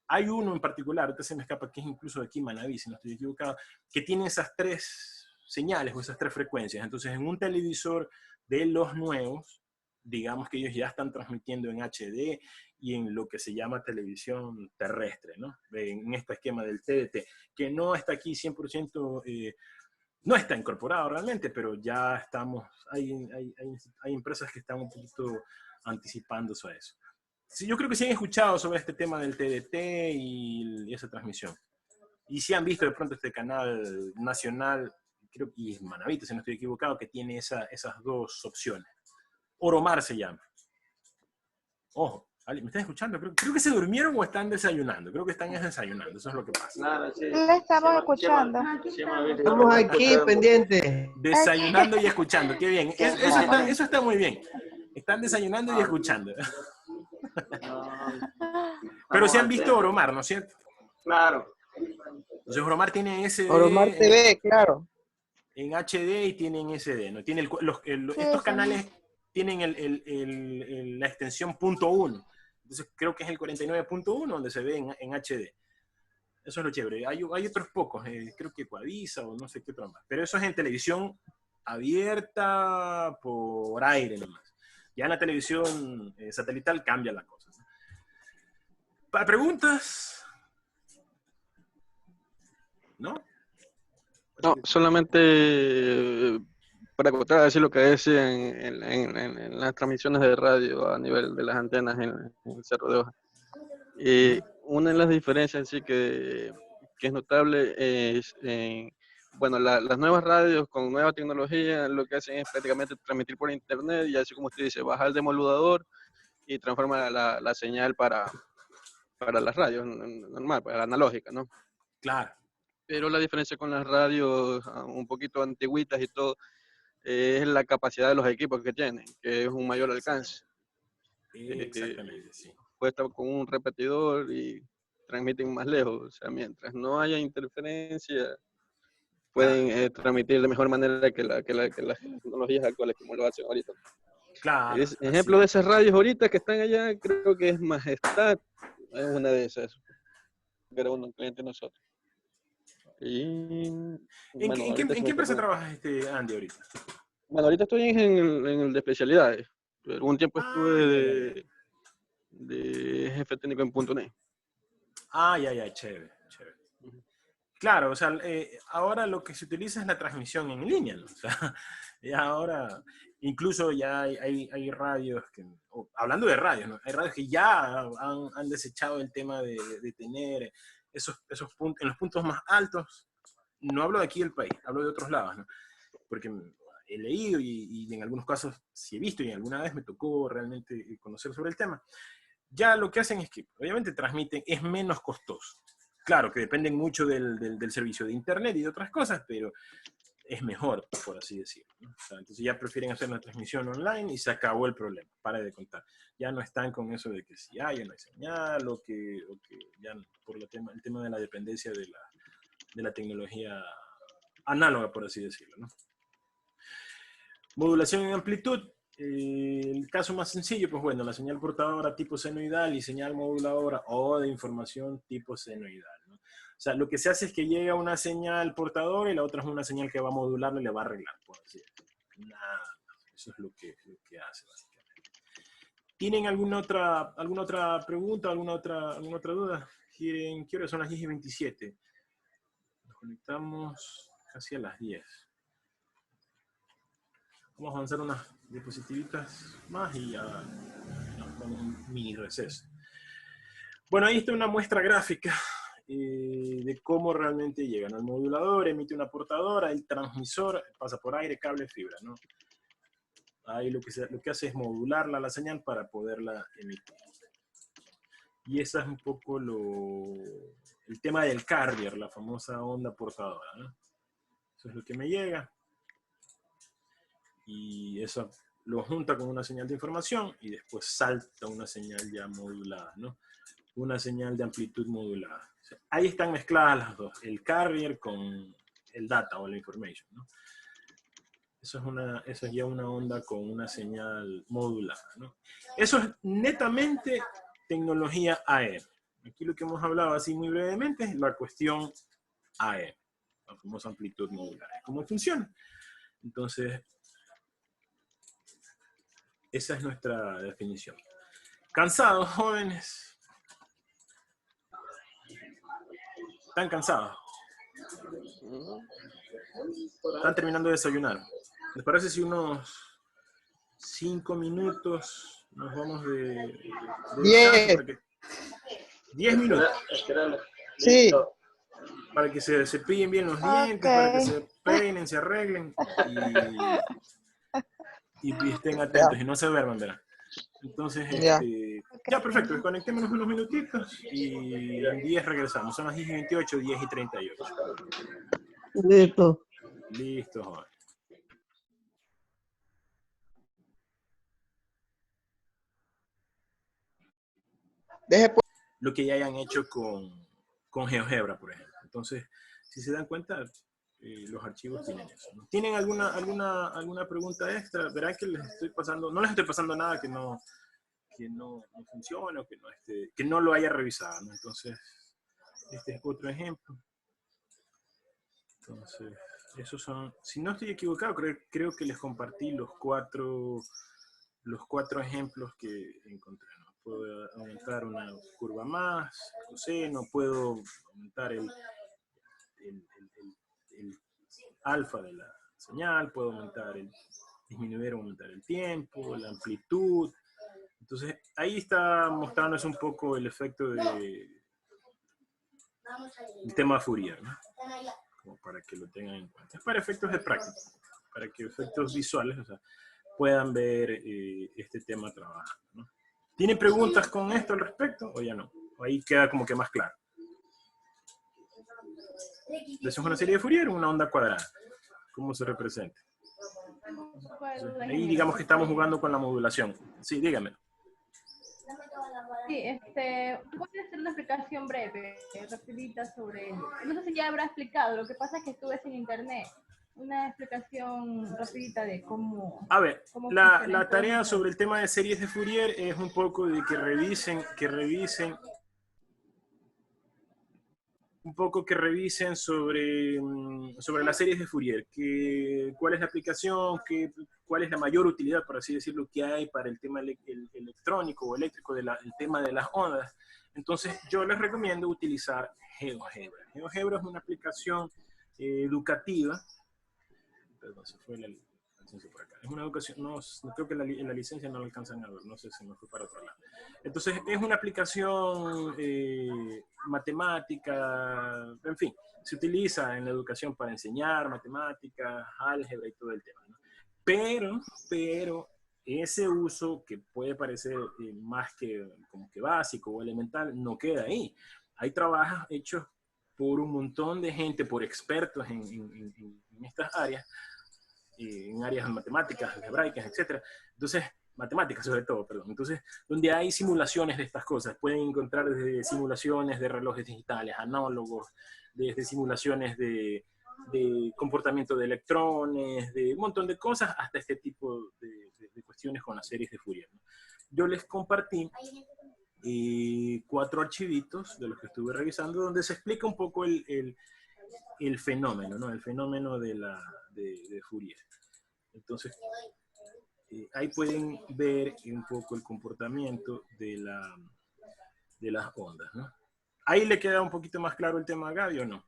Hay uno en particular, ahorita se me escapa, que es incluso de aquí, Manabí, si no estoy equivocado, que tiene esas tres señales o esas tres frecuencias. Entonces, en un televisor de los nuevos, digamos que ellos ya están transmitiendo en HD y en lo que se llama televisión terrestre, ¿no? En este esquema del TDT, que no está aquí 100%, no está incorporado realmente, pero ya estamos, hay empresas que están un poquito anticipándose a eso. Sí, yo creo que sí han escuchado sobre este tema del TDT y esa transmisión. Y sí han visto de pronto este canal nacional creo, y es Manavita, si no estoy equivocado, que tiene esas dos opciones. Oromar se llama. Ojo, ¿me están escuchando? Creo que se durmieron o están desayunando. Creo que están desayunando, eso es lo que pasa. Nada, sí. Le estamos escuchando. Estamos aquí pendientes. Desayunando y escuchando, qué bien. Eso está muy bien. Están desayunando y escuchando. Pero se han visto Oromar, ¿no es cierto? Claro. Entonces Oromar tiene SD Oromar TV, claro. en HD y tiene en SD, ¿no? Tiene estos canales tienen la extensión .1. Entonces creo que es el 49.1 donde se ve en HD. Eso es lo chévere. Hay otros pocos, creo que Coavisa o no sé qué otro más. Pero eso es en televisión abierta por aire nomás. Ya en la televisión satelital cambia la cosa, ¿no? ¿Para preguntas? ¿No? No, solamente para acotar a decir lo que decía en las transmisiones de radio a nivel de las antenas en el Cerro de Hoja. Una de las diferencias sí que es notable es, bueno, las nuevas radios con nueva tecnología lo que hacen es prácticamente transmitir por internet y así como usted dice, baja el demodulidor y transforma la señal para las radios normal, para la analógica, ¿no? Claro. Pero la diferencia con las radios un poquito antiguitas y todo es la capacidad de los equipos que tienen, que es un mayor alcance. Exactamente, sí. Puede estar con un repetidor y transmiten más lejos. O sea, mientras no haya interferencia, pueden transmitir de mejor manera que las tecnologías actuales, como lo hacen ahorita. Claro. Ejemplo de esas radios ahorita que están allá, creo que es Majestad, es una de esas. Era un cliente de nosotros. ¿En qué empresa trabajas, Andy, ahorita? Bueno, ahorita estoy en el de especialidades. Pero un tiempo estuve de jefe técnico en .NET. Ya, chévere. Claro, o sea, ahora lo que se utiliza es la transmisión en línea, ¿no? O sea, ya ahora, incluso ya hay radios que, hablando de radios, ¿no? Hay radios que ya han desechado el tema de tener esos puntos, en los puntos más altos. No hablo de aquí del país, hablo de otros lados, ¿no? Porque he leído y en algunos casos sí he visto y alguna vez me tocó realmente conocer sobre el tema. Ya lo que hacen es que obviamente transmiten, es menos costoso. Claro que dependen mucho del servicio de internet y de otras cosas, pero es mejor, por así decirlo, ¿no? O sea, entonces ya prefieren hacer una transmisión online y se acabó el problema, para de contar. Ya no están con eso de que si hay o no hay señal, o que ya por el tema de la dependencia de la tecnología análoga, por así decirlo, ¿no? Modulación en amplitud. El caso más sencillo, pues bueno, la señal portadora tipo senoidal y señal moduladora o de información tipo senoidal, ¿no? O sea, lo que se hace es que llega una señal portadora y la otra es una señal que va a modularla y le va a arreglar, por así decirlo. Nada, eso es lo que hace, básicamente. ¿Tienen alguna otra pregunta, alguna otra duda? Quiero, son las 10:27. Nos conectamos casi a las 10. Vamos a avanzar unas diapositivitas más y ya nos vamos a un mini receso. Bueno, ahí está una muestra gráfica de cómo realmente llega, ¿no? El modulador emite una portadora, el transmisor pasa por aire, cable, fibra, ¿no? Ahí lo que hace es modularla la señal para poderla emitir. Y ese es un poco el tema del carrier, la famosa onda portadora, ¿no? Eso es lo que me llega. Y eso lo junta con una señal de información y después salta una señal ya modulada, ¿no? Una señal de amplitud modulada. O sea, ahí están mezcladas las dos, el carrier con el data o la information, ¿no? Eso es ya una onda con una señal modulada, ¿no? Eso es netamente tecnología AM. Aquí lo que hemos hablado así muy brevemente es la cuestión AM, la famosa amplitud modulada. ¿Cómo funciona? Entonces, esa es nuestra definición. ¿Cansados, jóvenes? ¿Están cansados? ¿Están terminando de desayunar? ¿Les parece si unos 5 minutos nos vamos de 10. 10 minutos. Sí. para que se cepillen bien los dientes, para que se peinen, se arreglen y estén atentos y no se duerman, ¿verdad? Entonces, ya perfecto, desconectémonos unos minutitos y en 10 regresamos. Son las 10:28, 10:38. Listo. Listo, joven. Lo que ya hayan hecho con GeoGebra, por ejemplo. Entonces, si se dan cuenta, los archivos tienen eso, ¿no? ¿Tienen alguna pregunta extra? Verán que les estoy pasando, no les estoy pasando nada que no funcione o que no lo haya revisado, ¿no? Entonces, este es otro ejemplo. Entonces, esos son, si no estoy equivocado, creo que les compartí los cuatro ejemplos que encontré, ¿no? Puedo aumentar una curva más, coseno, puedo aumentar el alfa de la señal, puedo disminuir o aumentar el tiempo, la amplitud. Entonces, ahí está mostrándonos un poco el efecto del tema Fourier, ¿no? Como para que lo tengan en cuenta. Es para efectos de práctica, para que efectos visuales, o sea, puedan ver este tema trabajando, ¿no? ¿Tienen preguntas con esto al respecto o ya no? Ahí queda como que más claro. Eso es una serie de Fourier, una onda cuadrada. ¿Cómo se representa? Entonces, ahí digamos que estamos jugando con la modulación. Sí, dígame. Sí, puedes hacer una explicación breve, rapidita sobre él. No sé si ya habrá explicado, lo que pasa es que estuve sin internet. Una explicación rapidita de cómo... A ver, la tarea sobre el tema de series de Fourier es un poco de que revisen sobre las series de Fourier, cuál es la aplicación, cuál es la mayor utilidad, por así decirlo, que hay para el tema electrónico o eléctrico del tema de las ondas. Entonces, yo les recomiendo utilizar GeoGebra. GeoGebra es una aplicación educativa. Perdón, se fue la licencia por acá. Es una educación, no creo que en la licencia no lo alcanzan a ver, no sé si me fue para otro lado. Entonces, es una aplicación matemática, en fin, se utiliza en la educación para enseñar matemáticas, álgebra y todo el tema, ¿no? Pero ese uso que puede parecer más que como que básico o elemental, no queda ahí. Hay trabajos hechos por un montón de gente, por expertos en estas áreas, en áreas matemáticas, algebraicas, etc. Entonces, matemáticas sobre todo, perdón. Entonces, donde hay simulaciones de estas cosas, pueden encontrar desde simulaciones de relojes digitales, análogos, desde simulaciones de comportamiento de electrones, de un montón de cosas, hasta este tipo de cuestiones con las series de Fourier, ¿no? Yo les compartí 4 archivitos de los que estuve revisando, donde se explica un poco el fenómeno, ¿no? El fenómeno de Fourier. Entonces, ahí pueden ver un poco el comportamiento de las ondas, ¿no? ¿Ahí le queda un poquito más claro el tema a Gaby o no?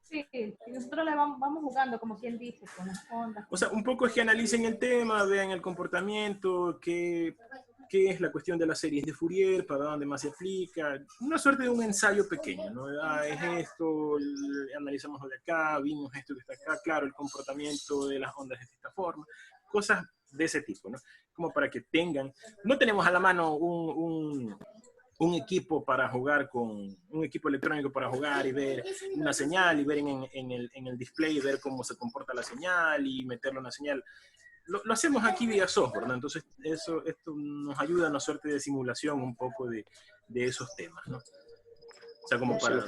Sí, nosotros le vamos jugando, como quien dice, con las ondas. O sea, un poco es que analicen el tema, vean el comportamiento, qué es la cuestión de las series de Fourier, para dónde más se aplica, una suerte de un ensayo pequeño, ¿no? Es esto, analizamos lo de acá, vimos esto que está acá, claro, el comportamiento de las ondas es de esta forma, cosas de ese tipo, ¿no? Como para que tengan, no tenemos a la mano un equipo para jugar un equipo electrónico para jugar y ver una señal y ver en el display, ver cómo se comporta la señal y meterle una señal. Lo hacemos aquí vía software, ¿no? Entonces esto nos ayuda a una suerte de simulación un poco de esos temas, ¿no? O sea, como para...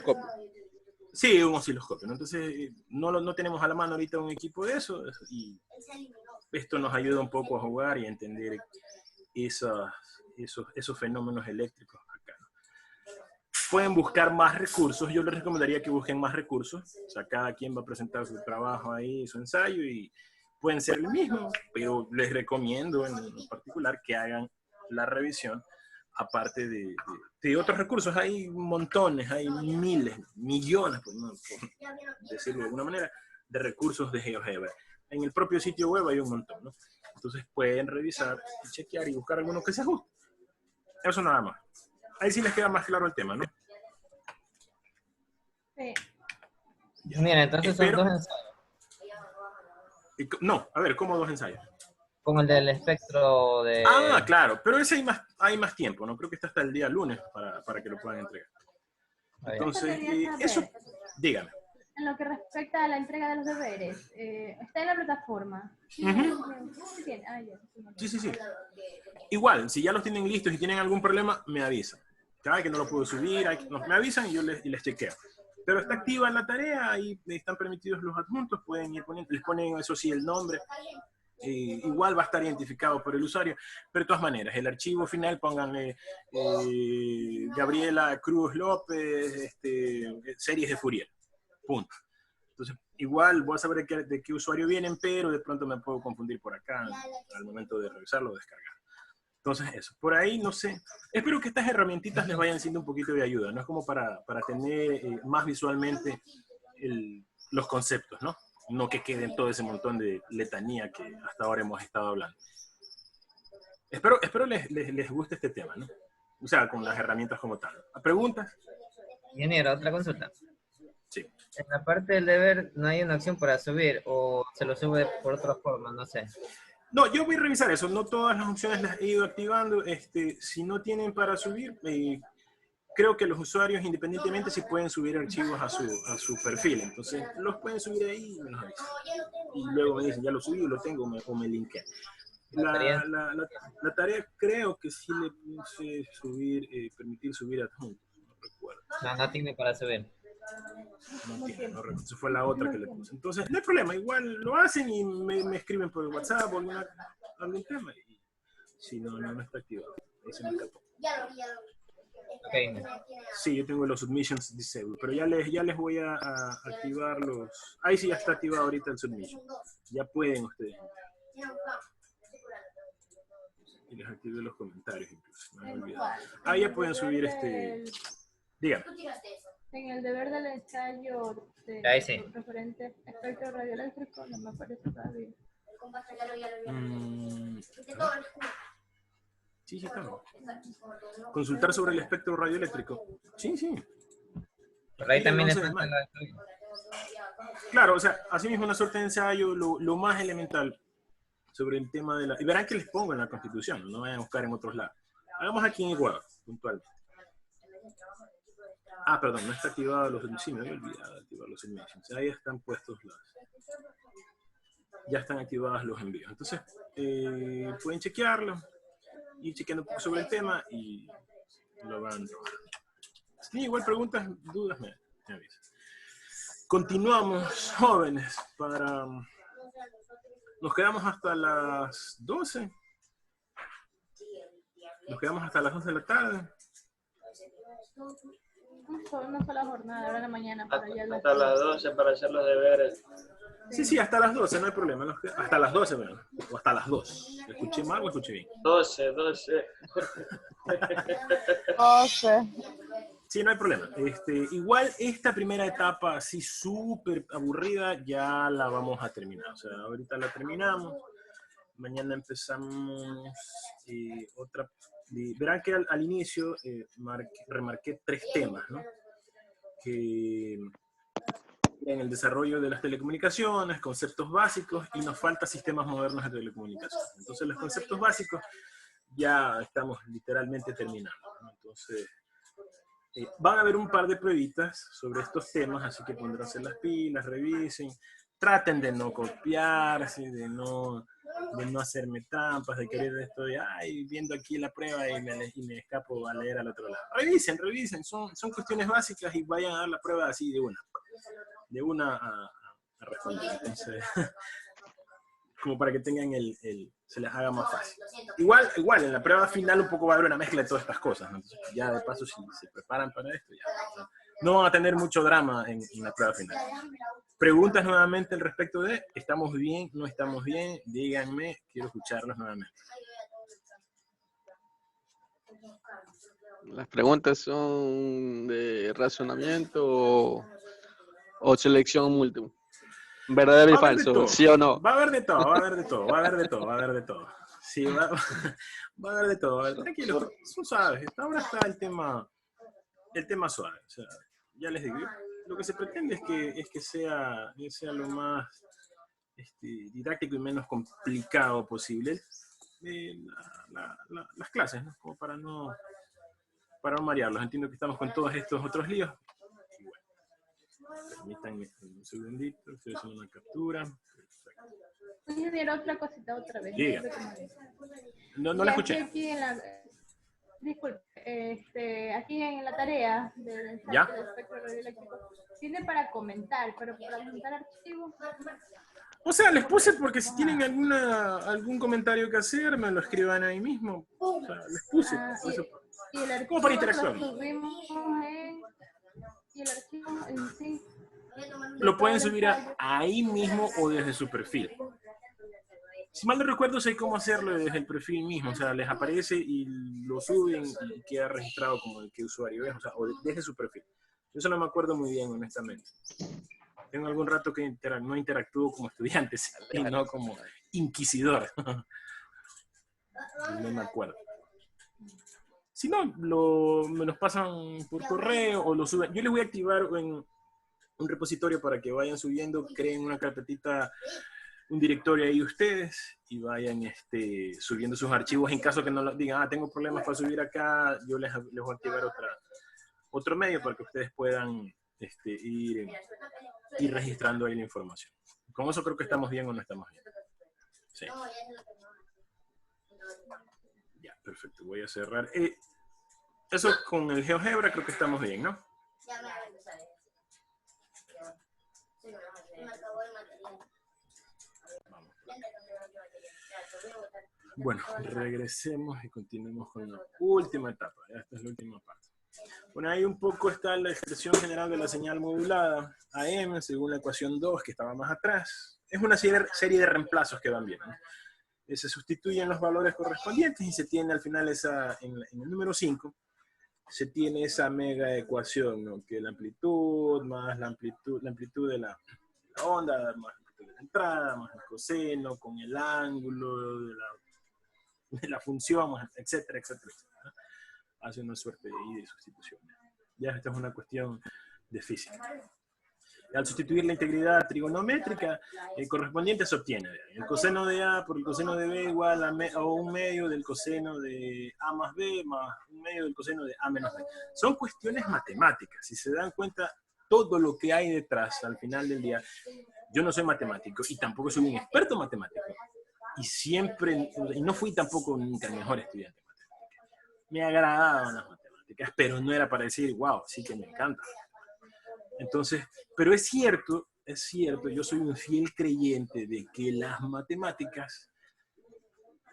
Sí, un osciloscopio, ¿no? Entonces no tenemos a la mano ahorita un equipo de eso y esto nos ayuda un poco a jugar y a entender esos fenómenos eléctricos acá, ¿no? Pueden buscar más recursos, yo les recomendaría que busquen más recursos, o sea, cada quien va a presentar su trabajo ahí, su ensayo, y pueden ser el mismo, pero les recomiendo en particular que hagan la revisión, aparte de otros recursos. Hay montones, hay miles, millones, por decirlo de alguna manera, de recursos de GeoGebra. En el propio sitio web hay un montón, ¿no? Entonces pueden revisar, chequear y buscar alguno que se ajuste. Eso nada más. Ahí sí les queda más claro el tema, ¿no? Sí. Mira, entonces son Espero- dos ensayos. No, a ver, ¿cómo 2 ensayos? Con el del espectro de... Ah, claro, pero ese hay más tiempo, ¿no? Creo que está hasta el día lunes para que lo puedan entregar. Entonces, Quería saber, eso, dígame. en lo que respecta a la entrega de los deberes, está en la plataforma. Ujú. ¿Sí tiene? Ah, ya. Sí. Igual, si ya los tienen listos y tienen algún problema, me avisan. Cada que no lo puedo subir, me avisan y yo les chequeo. Pero está activa la tarea, ahí están permitidos los adjuntos, pueden ir poniendo, les ponen eso sí el nombre. Igual va a estar identificado por el usuario, pero de todas maneras, el archivo final pónganle Gabriela Cruz López, series de Fourier, punto. Entonces, igual voy a saber de qué usuario vienen, pero de pronto me puedo confundir por acá al momento de revisarlo o descargar. Entonces, eso. Por ahí, no sé. Espero que estas herramientitas les vayan siendo un poquito de ayuda, ¿no? Es como para tener más visualmente los conceptos, ¿no? No que queden todo ese montón de letanía que hasta ahora hemos estado hablando. Espero les guste este tema, ¿no? O sea, con las herramientas como tal. ¿Preguntas? Ingeniero, otra consulta. Sí. En la parte del deber no hay una opción para subir o se lo sube por otra forma, no sé. No, yo voy a revisar eso. No todas las opciones las he ido activando. Si no tienen para subir, creo que los usuarios independientemente si pueden subir archivos a su perfil. Entonces, los pueden subir ahí y me los avisan. Y luego me dicen, ya lo subí, lo tengo o me linkean. La tarea creo que sí le puse subir, permitir subir adjuntos. No recuerdo. No tiene para subir. No recuerdo. Esa fue la otra que le puse. Entonces, no hay problema. Igual lo hacen y me escriben por WhatsApp o algún tema. Y si no está activado. Ahí se me escapó. Okay. Sí, yo tengo los submissions disabled, pero ya les voy a activar los... Ahí sí ya está activado ahorita el submission. Ya pueden ustedes. Y les activé los comentarios incluso. Me había olvidado. Ya pueden subir Dígame. En el deber del ensayo Ahí sí. referente espectro radioeléctrico no me aparece todavía. Sí, estamos. Consultar sobre el espectro radioeléctrico. Sí. Pero ahí también está. Claro, o sea, así mismo una suerte de ensayo, lo más elemental sobre el tema de la... Y verán que les pongo en la Constitución, no vayan a buscar en otros lados. Hagamos aquí en Ecuador, puntualmente. Perdón, no está activado los... Sí, me había olvidado de activar los submissions. Ahí están puestos ya están activados los envíos. Entonces, pueden chequearlo, ir chequeando un poco sobre el tema y lo van trabajando. Sí, igual preguntas, dudas, me avisan. Continuamos, jóvenes, nos quedamos hasta las 12. Nos quedamos hasta las 2 de la tarde. Una sola jornada, ahora en la mañana. Hasta las 12 para hacer los deberes. Sí, hasta las 12, no hay problema. Hasta las 12, bueno, o hasta las 2. ¿Escuché mal o escuché bien? 12. 12. Sí, no hay problema. Igual esta primera etapa así súper aburrida ya la vamos a terminar. O sea, ahorita la terminamos. Mañana empezamos otra. Verán que al inicio remarqué 3 temas, ¿no? Que en el desarrollo de las telecomunicaciones, conceptos básicos, y nos falta sistemas modernos de telecomunicaciones. Entonces los conceptos básicos ya estamos literalmente terminando, ¿no? Entonces van a haber un par de pruebitas sobre estos temas, así que pondránse las pilas, revisen, traten de no copiarse, de no hacerme trampas, de querer estoy viendo aquí la prueba y me escapo a leer al otro lado. Revisen, son cuestiones básicas y vayan a dar la prueba así de una a responder. Entonces, como para que tengan se les haga más fácil. Igual, en la prueba final un poco va a haber una mezcla de todas estas cosas, ¿no? Entonces, ya de paso, si se preparan para esto, ya no van a tener mucho drama en la prueba final. Preguntas nuevamente al respecto de, ¿estamos bien? ¿No estamos bien? Díganme, quiero escucharlos nuevamente. Las preguntas son de razonamiento o selección múltiple. ¿Verdadero y falso? ¿Sí o no? Va a haber de todo. Sí, va a haber de todo. Tranquilo, tú sabes, ahora está el tema suave. O sea, ya les digo, lo que se pretende es que sea lo más didáctico y menos complicado posible las clases, ¿no? Como para no marearlos. Entiendo que estamos con todos estos otros líos. Y bueno, permítanme un segundito, estoy haciendo una captura. Perfecto. Ingeniero, otra cosita otra vez. Diga. No la escuché. Disculpe, aquí en la tarea del espectro radioeléctrico, tiene para comentar, pero para montar archivos. O sea, les puse porque si tienen algún comentario que hacer, me lo escriban ahí mismo. O sea, les puse. Y el archivo como para interactuar. Y el archivo en sí. Lo pueden subir ahí mismo o desde su perfil. Si mal no recuerdo, sé cómo hacerlo desde el perfil mismo. O sea, les aparece y lo suben y queda registrado como el que usuario es. O sea, o desde su perfil. Yo eso no me acuerdo muy bien, honestamente. Tengo algún rato que no interactúo como estudiante, sino como inquisidor. No me acuerdo. Si no, me los pasan por correo o lo suben. Yo les voy a activar en un repositorio para que vayan subiendo, creen una carpetita, un directorio ahí ustedes y vayan subiendo sus archivos. En caso que no digan, tengo problemas para subir acá, yo les voy a activar otro medio para que ustedes puedan ir registrando ahí la información. Con eso creo que estamos bien o no estamos bien. Sí. Ya, perfecto. Voy a cerrar. Eso con el GeoGebra creo que estamos bien, ¿no? Vamos. Bueno, regresemos y continuemos con la última etapa. Esta es la última parte. Bueno, ahí un poco está la expresión general de la señal modulada AM, según la ecuación 2, que estaba más atrás. Es una serie de reemplazos que van bien, ¿no? Se sustituyen los valores correspondientes y se tiene al final en el número 5, se tiene esa mega ecuación, ¿no? Que la amplitud más la amplitud de la onda, más la amplitud de la entrada, más el coseno, con el ángulo de la función, etcétera, etcétera, ¿no? Hace una suerte de sustitución. Ya esta es una cuestión de física. Al sustituir la integridad trigonométrica correspondiente se obtiene el coseno de A por el coseno de B igual a un medio del coseno de A más B más un medio del coseno de A menos B. Son cuestiones matemáticas. Si se dan cuenta, todo lo que hay detrás al final del día, yo no soy matemático y tampoco soy un experto matemático. Y no fui tampoco nunca el mejor estudiante de matemáticas. Me agradaban las matemáticas, pero no era para decir, wow, sí que me encanta. Entonces, pero es cierto, yo soy un fiel creyente de que las matemáticas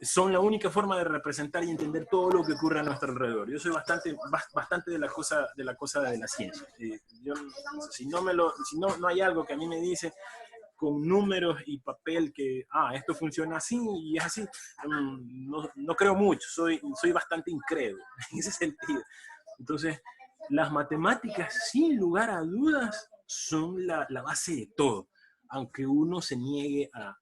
son la única forma de representar y entender todo lo que ocurre a nuestro alrededor. Yo soy bastante de la cosa de la ciencia. Si no hay algo que a mí me dice con números y papel que, esto funciona así y es así, no creo mucho, soy bastante incrédulo en ese sentido. Entonces, las matemáticas, sin lugar a dudas, son la base de todo, aunque uno se niegue a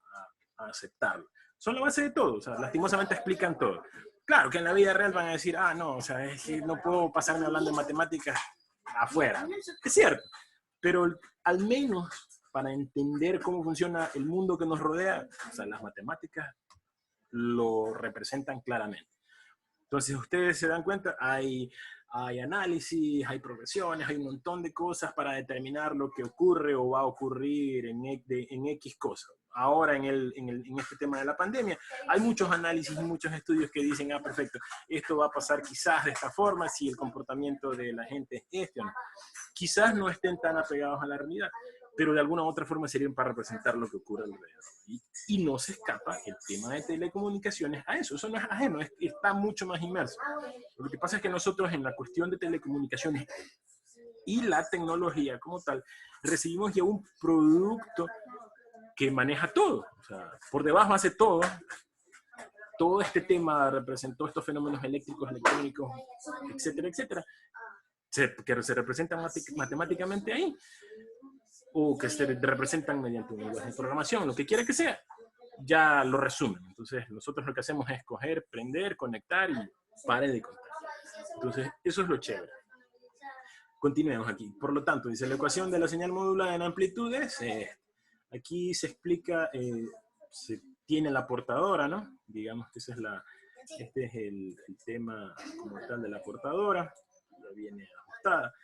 aceptarlo. Son la base de todo, o sea, lastimosamente explican todo. Claro que en la vida real van a decir, no, o sea, es que no puedo pasarme hablando de matemáticas afuera. Es cierto, pero al menos para entender cómo funciona el mundo que nos rodea, o sea, las matemáticas lo representan claramente. Entonces, ustedes se dan cuenta, hay análisis, hay progresiones, hay un montón de cosas para determinar lo que ocurre o va a ocurrir en X cosas. Ahora, en este tema de la pandemia, hay muchos análisis y muchos estudios que dicen, perfecto, esto va a pasar quizás de esta forma, si el comportamiento de la gente es este o no. Quizás no estén tan apegados a la realidad, pero de alguna u otra forma sirven para representar lo que ocurre alrededor. Y no se escapa el tema de telecomunicaciones a eso no es ajeno, está mucho más inmerso. Lo que pasa es que nosotros en la cuestión de telecomunicaciones y la tecnología como tal, recibimos ya un producto que maneja todo, o sea, por debajo hace todo este tema representó estos fenómenos eléctricos, electrónicos, etcétera, etcétera, que se representan matemáticamente ahí, o que se representan mediante un lenguaje de programación, lo que quiera que sea, ya lo resumen. Entonces, nosotros lo que hacemos es coger, prender, conectar y pare de contar. Entonces, eso es lo chévere. Continuemos aquí. Por lo tanto, dice, la ecuación de la señal modulada en amplitud es esta. Aquí se explica, se tiene la portadora, ¿no? Digamos que esa es este es el tema como tal de la portadora. Ya viene ajustada.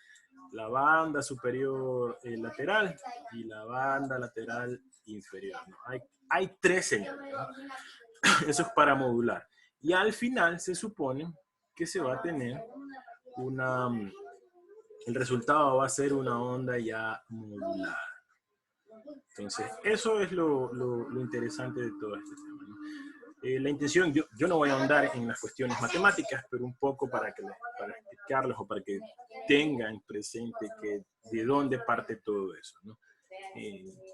La banda superior lateral y la banda lateral inferior, ¿no? Hay 3 señales, ¿no? Eso es para modular. Y al final se supone que se va a tener el resultado va a ser una onda ya modulada. Entonces, eso es lo interesante de todo este tema, ¿no? La intención, yo no voy a ahondar en las cuestiones matemáticas, pero un poco para explicarles o para que tengan presente de dónde parte todo eso, ¿no?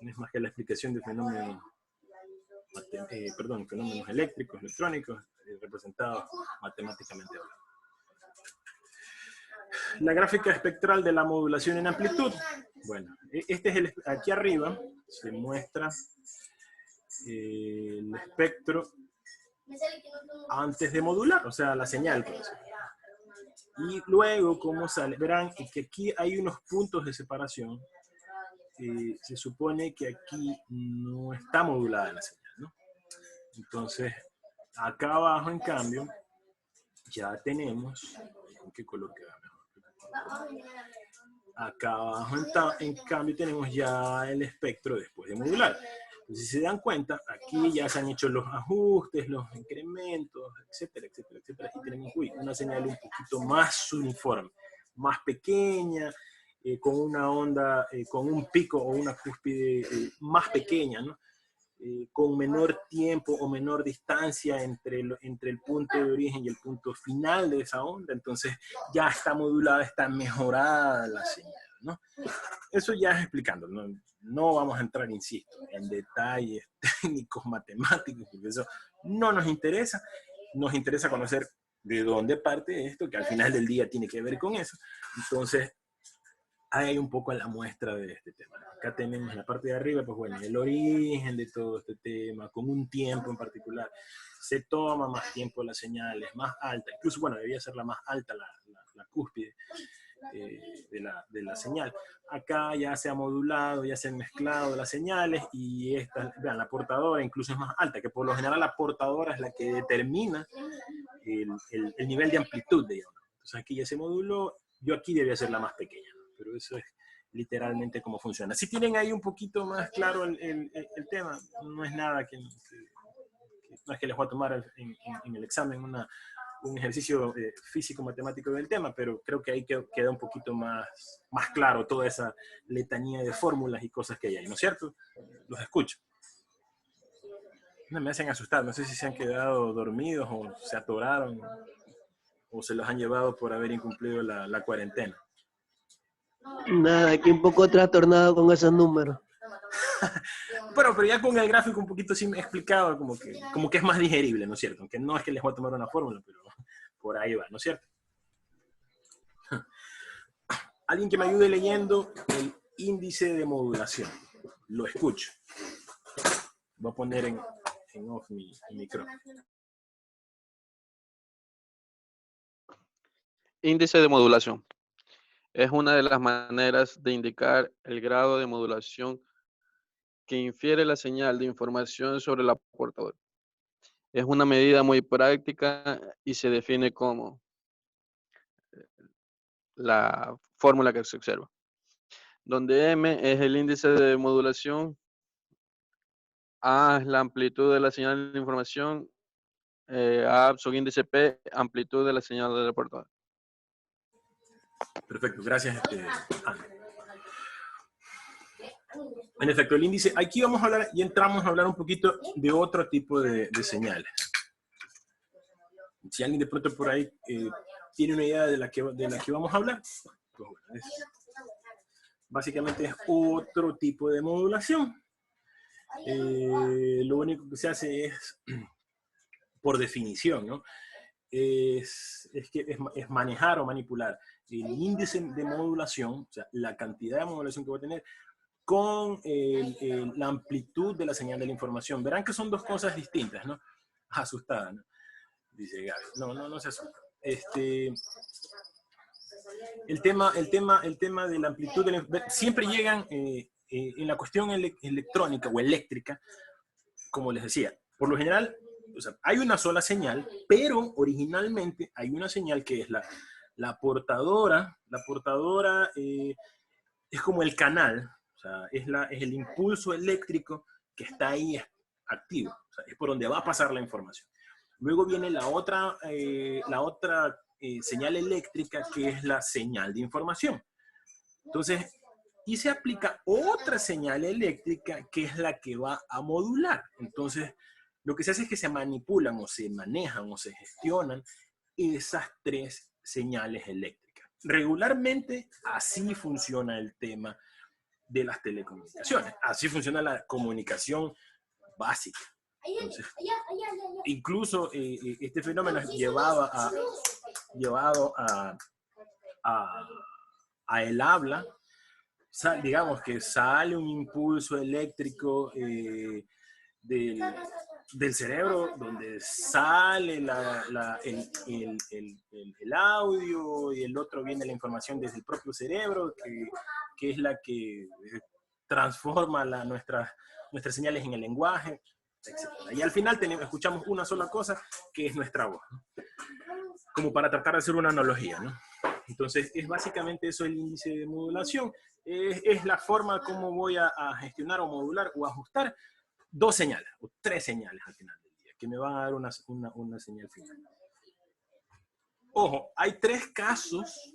No es más que la explicación de fenómenos eléctricos, electrónicos, representados matemáticamente hablando. La gráfica espectral de la modulación en amplitud. Bueno, este es aquí arriba se muestra el espectro antes de modular, o sea, la señal. Pues. Y luego, cómo sale, verán que aquí hay unos puntos de separación. Se supone que aquí no está modulada la señal, ¿no? Entonces, acá abajo, en cambio, ya tenemos, que colocar mejor. Acá abajo, en cambio, tenemos ya el espectro después de modular. Entonces, si se dan cuenta, aquí ya se han hecho los ajustes, los incrementos, etcétera, etcétera, etcétera. Y tenemos una señal un poquito más uniforme, más pequeña, con una onda, con un pico o una cúspide más pequeña, ¿no? Con menor tiempo o menor distancia entre el punto de origen y el punto final de esa onda. Entonces ya está modulada, está mejorada la señal, ¿no? Eso ya es explicando, no vamos a entrar, insisto, en detalles técnicos, matemáticos, porque eso no nos interesa. Nos interesa conocer de dónde parte esto, que al final del día tiene que ver con eso. Entonces, hay un poco la muestra de este tema. Acá tenemos en la parte de arriba, pues bueno, el origen de todo este tema, con un tiempo en particular. Se toma más tiempo la señal, es más alta. Incluso, bueno, debía ser la más alta la cúspide de la señal. Acá ya se ha modulado, ya se han mezclado las señales y esta, vean, la portadora incluso es más alta, que por lo general la portadora es la que determina el nivel de amplitud, digamos. Entonces aquí ya se moduló, yo aquí debía ser la más pequeña, ¿no? Pero eso es literalmente cómo funciona. Si tienen ahí un poquito más claro el tema, no es nada no es que les voy a tomar en el examen un ejercicio físico-matemático del tema, pero creo que ahí queda un poquito más claro toda esa letanía de fórmulas y cosas que hay ahí, ¿no es cierto? Los escucho. No me hacen asustar, no sé si se han quedado dormidos o se atoraron o se los han llevado por haber incumplido la cuarentena. Nada, aquí un poco trastornado con esos números. pero ya con el gráfico un poquito sí me he explicado como que es más digerible, ¿no es cierto? Aunque no es que les voy a tomar una fórmula, pero por ahí va, ¿no es cierto? Alguien que me ayude leyendo el índice de modulación. Lo escucho. Voy a poner en off mi micrófono. Índice de modulación. Es una de las maneras de indicar el grado de modulación que infiere la señal de información sobre la portadora. Es una medida muy práctica y se define como la fórmula que se observa, donde M es el índice de modulación, A es la amplitud de la señal de información, A subíndice P, amplitud de la señal de la portadora. Perfecto, gracias, Ana. En efecto, el índice, aquí vamos a hablar y entramos a hablar un poquito de otro tipo de señales. Si alguien de pronto por ahí tiene una idea de la que vamos a hablar, pues bueno, básicamente es otro tipo de modulación. Lo único que se hace es, por definición, ¿no? Es manejar o manipular el índice de modulación, o sea, la cantidad de modulación que va a tener, con la amplitud de la señal de la información. Verán que son dos cosas distintas, ¿no? Asustada, ¿no? Dice Gaby. No se asusta. el tema de la amplitud, siempre llegan en la cuestión electrónica o eléctrica, como les decía, por lo general, o sea, hay una sola señal, pero originalmente hay una señal que es la portadora. La portadora es como el canal, o sea, es el impulso eléctrico que está ahí activo, o sea, es por donde va a pasar la información. Luego viene la otra señal eléctrica, que es la señal de información. Entonces, y se aplica otra señal eléctrica, que es la que va a modular. Entonces, lo que se hace es que se manipulan o se manejan o se gestionan esas tres señales eléctricas. Regularmente, así funciona el tema de las telecomunicaciones. Así funciona la comunicación básica. Entonces, incluso este fenómeno es llevado a el habla. Digamos que sale un impulso eléctrico del cerebro, donde sale el audio, y el otro viene la información desde el propio cerebro, que es la que transforma nuestras señales en el lenguaje, etc. Y al final escuchamos una sola cosa, que es nuestra voz, ¿no? Como para tratar de hacer una analogía, ¿no? Entonces, es básicamente eso el índice de modulación. Es la forma como voy a gestionar o modular o ajustar dos señales o tres señales al final del día, que me van a dar una señal final. Ojo, hay tres casos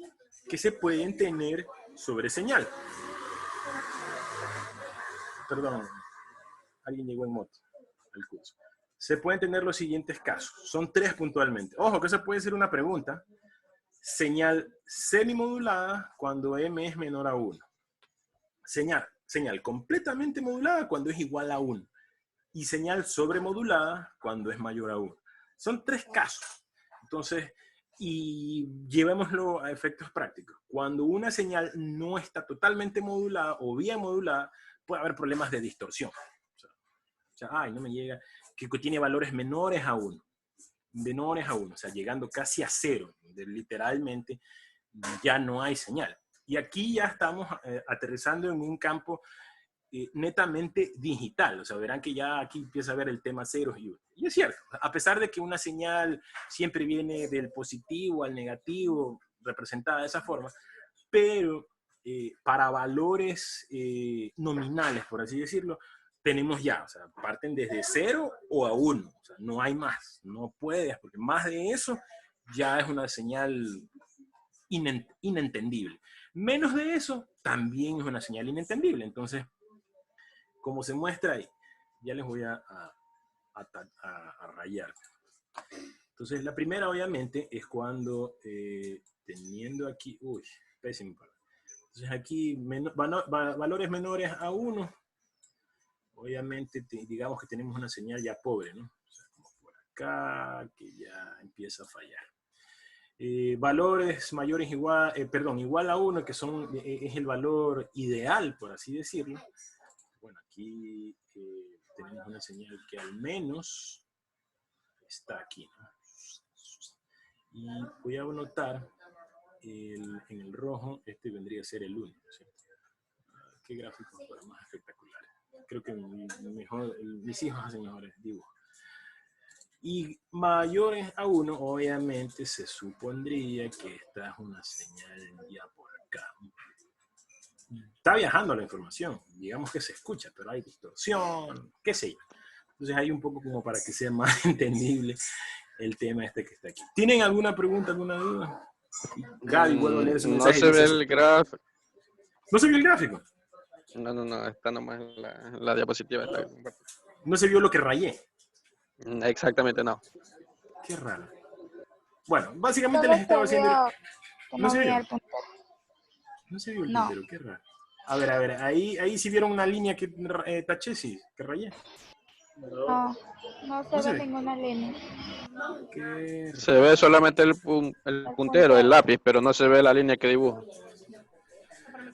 que se pueden tener sobre señal. Perdón, alguien llegó en moto al curso. Se pueden tener los siguientes casos. Son tres puntualmente. Ojo, que esa puede ser una pregunta. Señal semimodulada cuando m es menor a 1. Señal completamente modulada cuando es igual a 1. Y señal sobremodulada cuando es mayor a 1. Son tres casos. Entonces, y llevémoslo a efectos prácticos. Cuando una señal no está totalmente modulada o bien modulada, puede haber problemas de distorsión. O sea, ay, no me llega, que tiene valores menores a 1. Menores a 1, o sea, llegando casi a 0. Literalmente ya no hay señal. Y aquí ya estamos aterrizando en un campo netamente digital. O sea, verán que ya aquí empieza a ver el tema ceros y uno. Y es cierto, a pesar de que una señal siempre viene del positivo al negativo, representada de esa forma, pero para valores nominales, por así decirlo, tenemos ya, o sea, parten desde 0 o a 1, o sea, no hay más, no puedes, porque más de eso ya es una señal inentendible. Menos de eso también es una señal inentendible. Entonces, como se muestra ahí, ya les voy a rayar. Entonces, la primera obviamente es cuando teniendo aquí, uy, pésimo. Entonces aquí valores menores a 1, obviamente digamos que tenemos una señal ya pobre, ¿no? O sea, como por acá, que ya empieza a fallar. Valores mayores igual a 1, que es el valor ideal, por así decirlo. Bueno, aquí tenemos una señal que al menos está aquí, ¿no? Y voy a anotar en el rojo, este vendría a ser el 1, ¿cierto? ¿Qué gráficos para más espectaculares? Creo que mis hijos hacen mejores dibujos. Y mayores a 1, obviamente se supondría que esta es una señal ya por acá. Está viajando la información, digamos que se escucha, pero hay distorsión, qué sé yo. Entonces hay un poco como para que sea más entendible el tema este que está aquí. ¿Tienen alguna pregunta, alguna duda? Gaby, vuelvo a leer su mensaje. No se ve el gráfico. ¿No se vio el gráfico? No, está nomás la diapositiva. Está. ¿No se vio lo que rayé? Exactamente, no. Qué raro. Bueno, básicamente les estaba haciendo... ¿No se vio? No se vio el puntero, qué raro. A ver, ahí sí vieron una línea que taché, sí, que rayé. No se ve ninguna línea. Se ve solamente el puntero, el lápiz, pero no se ve la línea que dibuja.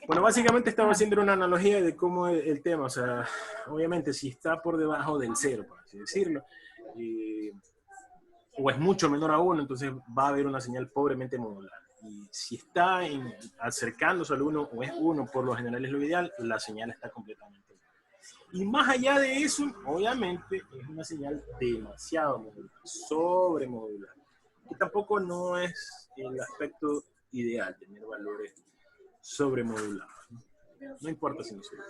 Bueno, básicamente estaba haciendo una analogía de cómo el tema, o sea, obviamente si está por debajo del 0, por así decirlo, o es mucho menor a 1, entonces va a haber una señal pobremente modulada. Y si está acercándose al 1 o es 1, por lo general es lo ideal, la señal está completamente bien. Y más allá de eso, obviamente, es una señal demasiado modular, sobremodular. Que tampoco no es el aspecto ideal, tener valores sobremodulados. No importa si no se ve.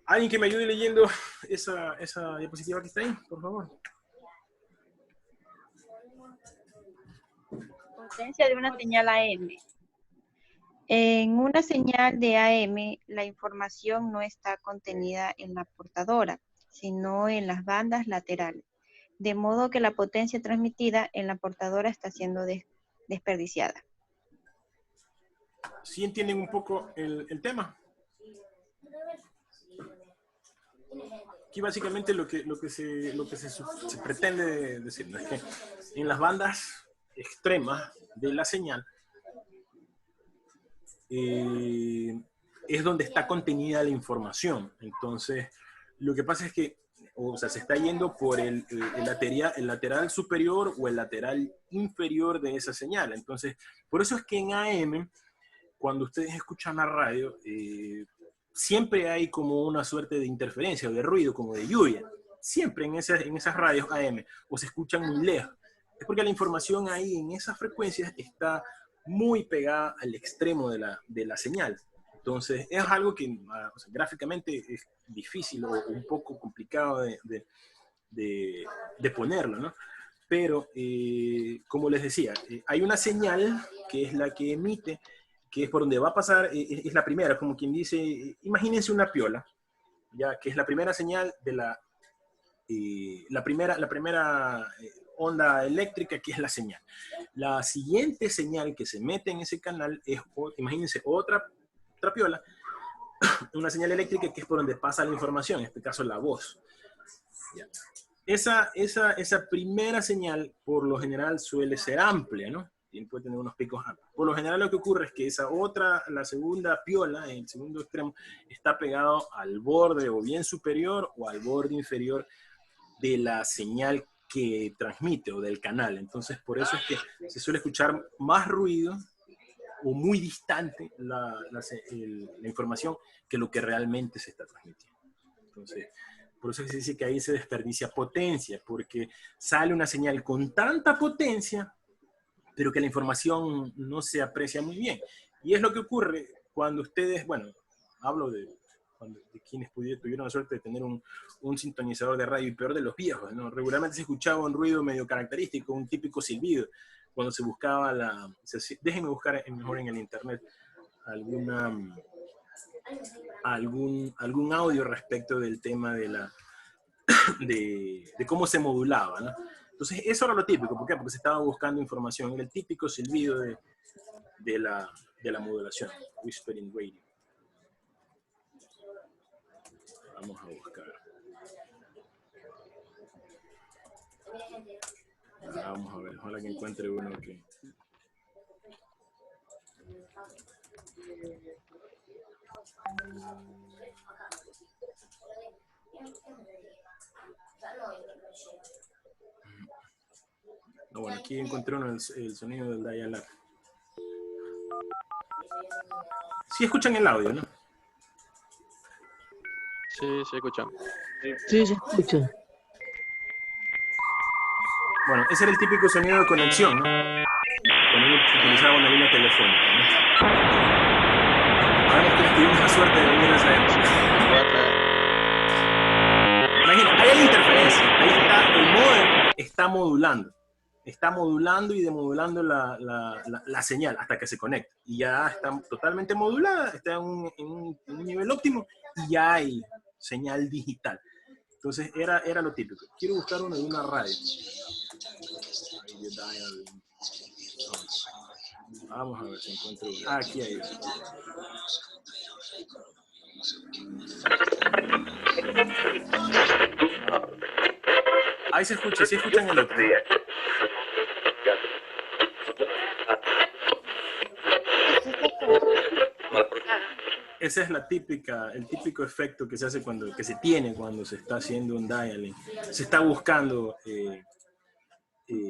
¿Alguien que me ayude leyendo esa diapositiva que está ahí, por favor? Potencia de una señal AM. En una señal de AM, la información no está contenida en la portadora, sino en las bandas laterales, de modo que la potencia transmitida en la portadora está siendo desperdiciada. ¿Sí entienden un poco el tema? Aquí básicamente lo que se pretende decir, ¿no? Es que en las bandas extremas de la señal es donde está contenida la información. Entonces, lo que pasa es que, o sea, se está yendo por el lateral superior o el lateral inferior de esa señal. Entonces, por eso es que en AM, cuando ustedes escuchan la radio, siempre hay como una suerte de interferencia o de ruido, como de lluvia. Siempre en esas radios AM, o se escuchan muy lejos. Es porque la información ahí en esas frecuencias está muy pegada al extremo de la señal. Entonces, es algo que o sea, gráficamente es difícil o un poco complicado de ponerlo, ¿no? Pero, como les decía, hay una señal que es la que emite, que es por donde va a pasar, es la primera, como quien dice, imagínense una piola, ya que es la primera señal de la primera onda eléctrica, que es la señal. La siguiente señal que se mete en ese canal es, imagínense, otra piola, una señal eléctrica que es por donde pasa la información, en este caso la voz. Ya. Esa primera señal, por lo general, suele ser amplia, ¿no? Puede tener unos picos amplios. Por lo general lo que ocurre es que la segunda piola, el segundo extremo, está pegado al borde o bien superior o al borde inferior de la señal que transmite o del canal. Entonces, por eso es que se suele escuchar más ruido o muy distante la información que lo que realmente se está transmitiendo. Entonces, por eso se dice que ahí se desperdicia potencia, porque sale una señal con tanta potencia, pero que la información no se aprecia muy bien. Y es lo que ocurre cuando ustedes, bueno, hablo de quienes tuvieron la suerte de tener un sintonizador de radio, y peor de los viejos, ¿no? Regularmente se escuchaba un ruido medio característico, un típico silbido, cuando se buscaba déjenme buscar mejor en el internet algún audio respecto del tema de cómo se modulaba, ¿no? Entonces, eso era lo típico. ¿Por qué? Porque se estaba buscando información. Era el típico silbido de la modulación. Whispering radio. Vamos a buscar. Vamos a ver. Ojalá que encuentre uno que... No, bueno, aquí encontré uno, el sonido del dial-up. Sí escuchan el audio, ¿no? Sí, se escucha. Sí, se escucha. Bueno, ese era el típico sonido de conexión, ¿no? Cuando uno utilizaba una línea telefónica, ¿no? Sabemos que tuvimos la suerte de venir a esa época. Imagina, ahí hay interferencia. Ahí está, el módem está modulando. Está modulando y demodulando la señal hasta que se conecta. Y ya está totalmente modulada, está en un nivel óptimo y ya hay señal digital. Entonces era lo típico. Quiero buscar uno de una radio. Vamos a ver si encuentro uno. Ah, aquí hay uno. Ahí se escucha, sí escuchan el otro. Esa es el típico efecto que se hace que se tiene cuando se está haciendo un dialing. Se está buscando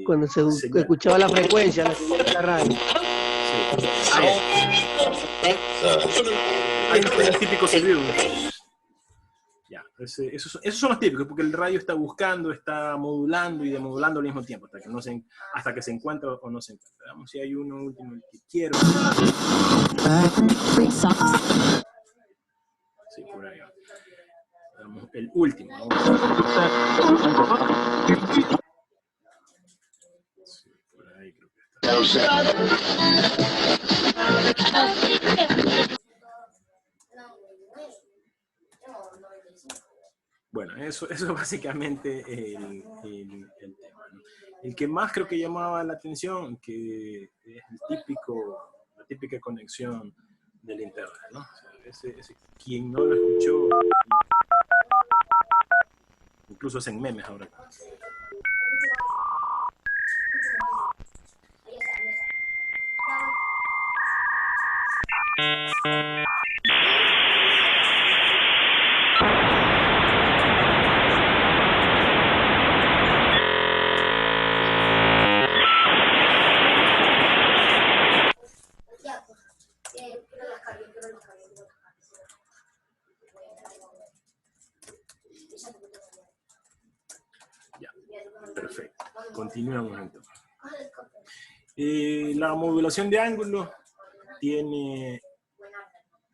cuando se escuchaba la frecuencia de la radio. Ahí está el típico silbido. Ya, esos son los típicos, porque el radio está buscando, está modulando y demodulando al mismo tiempo, hasta que se encuentra o no se encuentra. Veamos si hay uno último que quiero. Sí, por ahí va. Veamos el último. Sí, por ahí creo que está. Bueno, eso es básicamente el tema, ¿no? El que más creo que llamaba la atención, que es la típica conexión del internet, ¿no? O sea, ese quien no lo escuchó, incluso hacen memes ahora. Ya, perfecto. Continuamos entonces. La modulación de ángulo tiene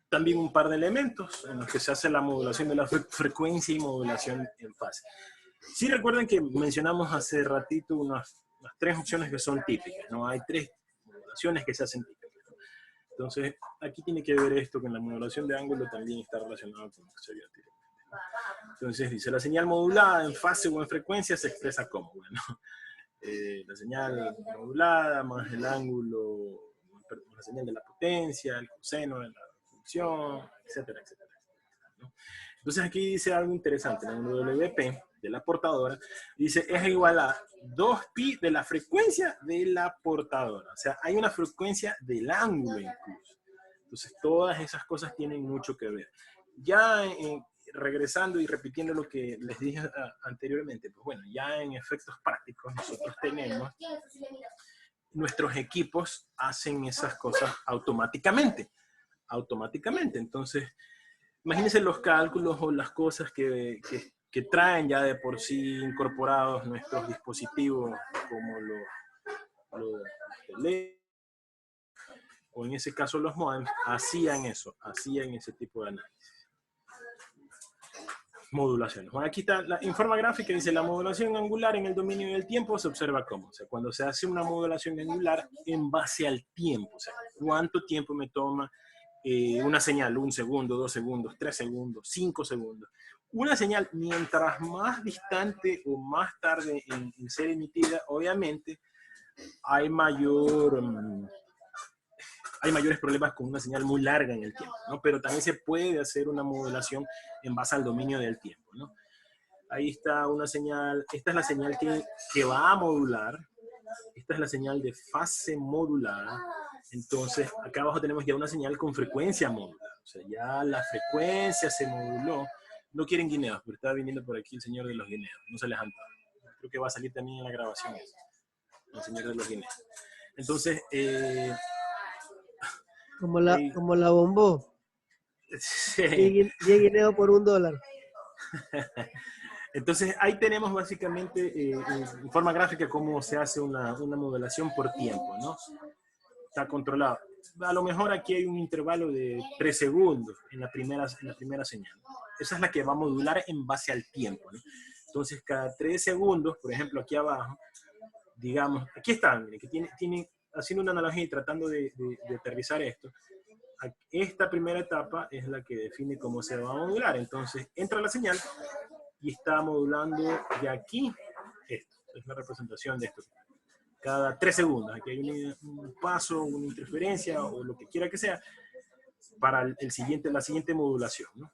también un par de elementos en los que se hace la modulación de la frecuencia y modulación en fase. Sí, recuerden que mencionamos hace ratito unas 3 opciones que son típicas, ¿no? Hay 3 modulaciones que se hacen típicas. Entonces, aquí tiene que ver esto, que en la modulación de ángulo también está relacionado con lo que se había anteriormente. Entonces, dice, la señal modulada en fase o en frecuencia se expresa como, bueno, la señal modulada más el ángulo, la señal de la potencia, el coseno de la función, etcétera, etcétera, ¿no? Entonces aquí dice algo interesante, el WP de la portadora, dice es igual a 2pi de la frecuencia de la portadora. O sea, hay una frecuencia del ángulo incluso. Entonces todas esas cosas tienen mucho que ver. Ya regresando y repitiendo lo que les dije anteriormente, pues bueno, ya en efectos prácticos nosotros tenemos, nuestros equipos hacen esas cosas automáticamente. Entonces, imagínense los cálculos o las cosas que traen ya de por sí incorporados nuestros dispositivos, como los teléfonos, o en ese caso los modems, hacían ese tipo de análisis. Modulaciones. Bueno, aquí está la informa gráfica, dice la modulación angular en el dominio del tiempo se observa cómo. O sea, cuando se hace una modulación angular en base al tiempo, o sea, cuánto tiempo me toma una señal, 1 segundo, 2 segundos, 3 segundos, 5 segundos. Una señal, mientras más distante o más tarde en ser emitida, obviamente hay mayores problemas con una señal muy larga en el tiempo, ¿no? Pero también se puede hacer una modulación en base al dominio del tiempo, ¿no? Ahí está una señal, esta es la señal que va a modular, esta es la señal de fase modulada. Entonces, acá abajo tenemos ya una señal con frecuencia modulada. O sea, ya la frecuencia se moduló. No quieren guineos, pero está viniendo por aquí el señor de los guineos. No se les antoja. Creo que va a salir también en la grabación eso, el señor de los guineos. Entonces, como la bombó. Sí. 10 guineos por $1. Entonces, ahí tenemos básicamente en forma gráfica cómo se hace una modulación por tiempo, ¿no? Está controlado. A lo mejor aquí hay un intervalo de 3 segundos en la primera señal. Esa es la que va a modular en base al tiempo, ¿no? Entonces, cada 3 segundos, por ejemplo, aquí abajo, digamos, aquí están, miren, que tiene haciendo una analogía y tratando de aterrizar esto, esta primera etapa es la que define cómo se va a modular. Entonces, entra la señal y está modulando de aquí esto. Es la representación de esto. Cada 3 segundos. Aquí hay un paso, una interferencia o lo que quiera que sea para la siguiente modulación, ¿no?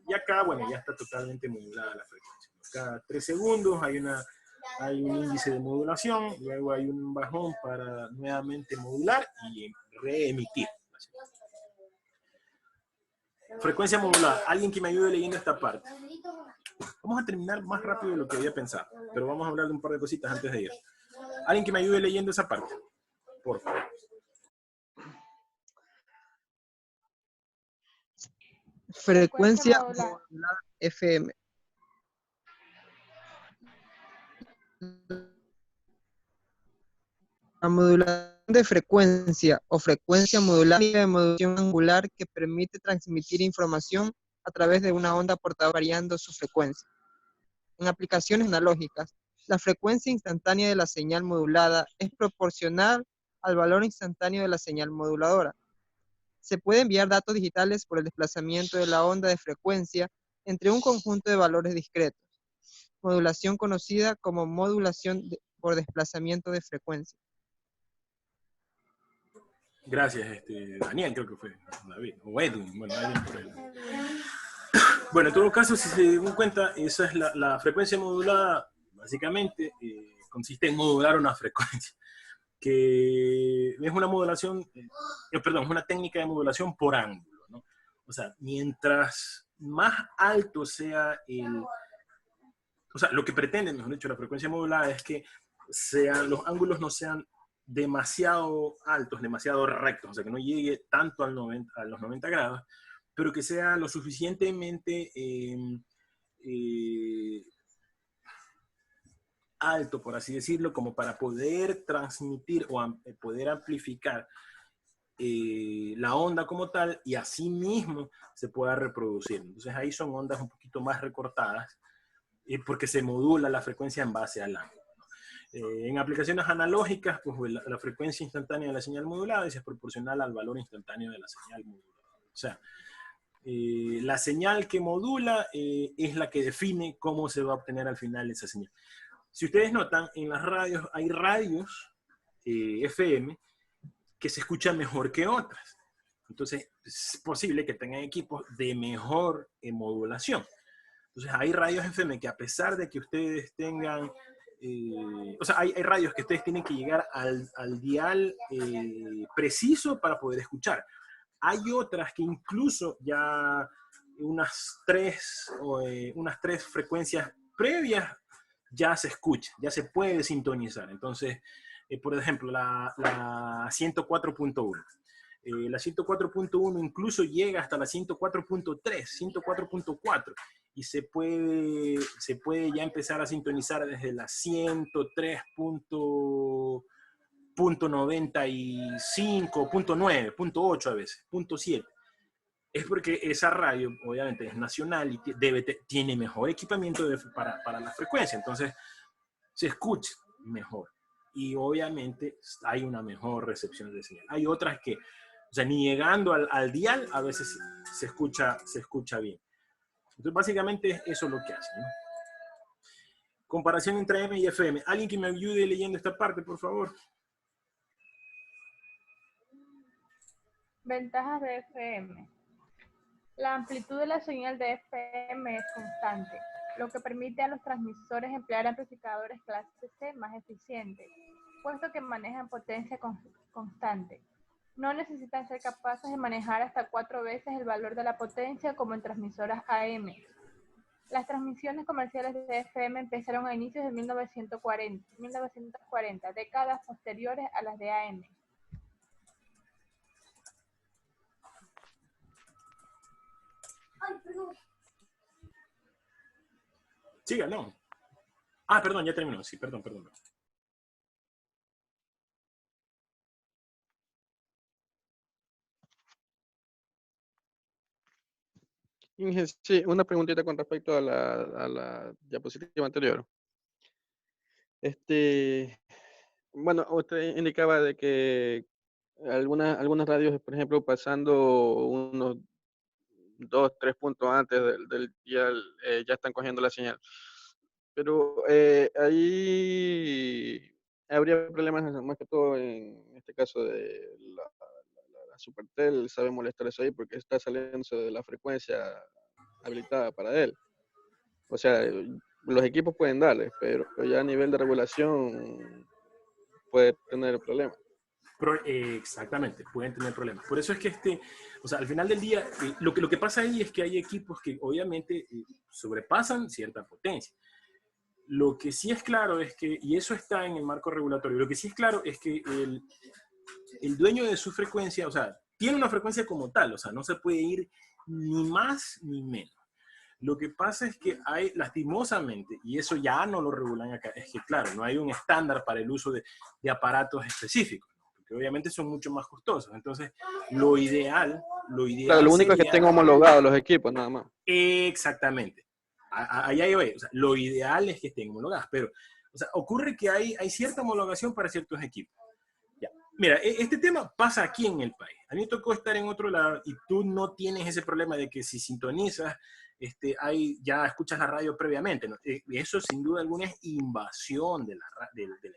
Y acá, bueno, ya está totalmente modulada la frecuencia. Cada 3 segundos hay un índice de modulación, luego hay un bajón para nuevamente modular y reemitir. Frecuencia modulada. Alguien que me ayude leyendo esta parte. Vamos a terminar más rápido de lo que había pensado, pero vamos a hablar de un par de cositas antes de ir. Alguien que me ayude leyendo esa parte, por favor. Frecuencia modulada. modulada FM. La modulación de frecuencia o frecuencia modulada de modulación angular que permite transmitir información a través de una onda portadora variando su frecuencia. En aplicaciones analógicas, la frecuencia instantánea de la señal modulada es proporcional al valor instantáneo de la señal moduladora. Se puede enviar datos digitales por el desplazamiento de la onda de frecuencia entre un conjunto de valores discretos. Modulación conocida como modulación por desplazamiento de frecuencia. Gracias, Daniel, creo que fue David, o Edwin, bueno, alguien por él. Bueno, en todo caso, si se dan cuenta, esa es la frecuencia modulada, básicamente, consiste en modular una frecuencia, que es una modulación, perdón, es una técnica de modulación por ángulo, ¿no? O sea, mientras más alto sea o sea, lo que pretende, mejor dicho, la frecuencia modulada es que los ángulos no sean demasiado altos, demasiado rectos, o sea, que no llegue tanto a los 90 grados, pero que sea lo suficientemente alto, por así decirlo, como para poder transmitir o poder amplificar la onda como tal, y así mismo se pueda reproducir. Entonces ahí son ondas un poquito más recortadas, porque se modula la frecuencia en base al ángulo. En aplicaciones analógicas, pues la frecuencia instantánea de la señal modulada es proporcional al valor instantáneo de la señal modulada. O sea, la señal que modula es la que define cómo se va a obtener al final esa señal. Si ustedes notan, en las radios hay radios FM que se escuchan mejor que otras. Entonces, es posible que tengan equipos de mejor modulación. Entonces, hay radios FM que a pesar de que ustedes tengan... o sea, hay radios que ustedes tienen que llegar al dial preciso para poder escuchar. Hay otras que incluso ya unas tres frecuencias previas ya se escucha, ya se puede sintonizar. Entonces, por ejemplo, la 104.1. La 104.1 incluso llega hasta la 104.3, 104.4, y se puede ya empezar a sintonizar desde la 103.95, .9, .8 a veces, .7. Es porque esa radio, obviamente, es nacional y tiene mejor equipamiento para la frecuencia, entonces se escucha mejor. Y obviamente hay una mejor recepción de señal. Hay otras que, o sea, ni llegando al dial, a veces se escucha bien. Entonces, básicamente, eso es lo que hacen, ¿no? Comparación entre AM y FM. ¿Alguien que me ayude leyendo esta parte, por favor? Ventajas de FM. La amplitud de la señal de FM es constante, lo que permite a los transmisores emplear amplificadores clase C más eficientes, puesto que manejan potencia constante. No necesitan ser capaces de manejar hasta 4 veces el valor de la potencia como en transmisoras AM. Las transmisiones comerciales de FM empezaron a inicios de 1940, décadas posteriores a las de AM. Siga, no. Ah, perdón, ya terminó. Sí, perdón. Inge, sí, una preguntita con respecto a la diapositiva anterior. Bueno, usted indicaba de que algunas radios, por ejemplo, pasando unos 2, 3 puntos antes del dial, ya están cogiendo la señal. Pero ahí habría problemas más que todo en este caso de la Supertel, sabe molestar eso ahí porque está saliendo de la frecuencia habilitada para él. O sea, los equipos pueden darle, pero ya a nivel de regulación puede tener problemas. Exactamente, pueden tener problemas. Por eso es que o sea, al final del día, lo que pasa ahí es que hay equipos que obviamente sobrepasan cierta potencia. Lo que sí es claro es que, y eso está en el marco regulatorio, lo que sí es claro es que el dueño de su frecuencia, o sea, tiene una frecuencia como tal, o sea, no se puede ir ni más ni menos. Lo que pasa es que hay, lastimosamente, y eso ya no lo regulan acá, es que claro, no hay un estándar para el uso de aparatos específicos, ¿no? Porque obviamente son mucho más costosos. Entonces, lo ideal Claro, lo único es que sería... tengo homologados los equipos, nada más. Exactamente. Allá yo voy. O sea, lo ideal es que estén homologadas, pero o sea, ocurre que hay cierta homologación para ciertos equipos. Ya. Mira, este tema pasa aquí en el país. A mí me tocó estar en otro lado y tú no tienes ese problema de que si sintonizas, ya escuchas la radio previamente, ¿no? Eso sin duda alguna es invasión del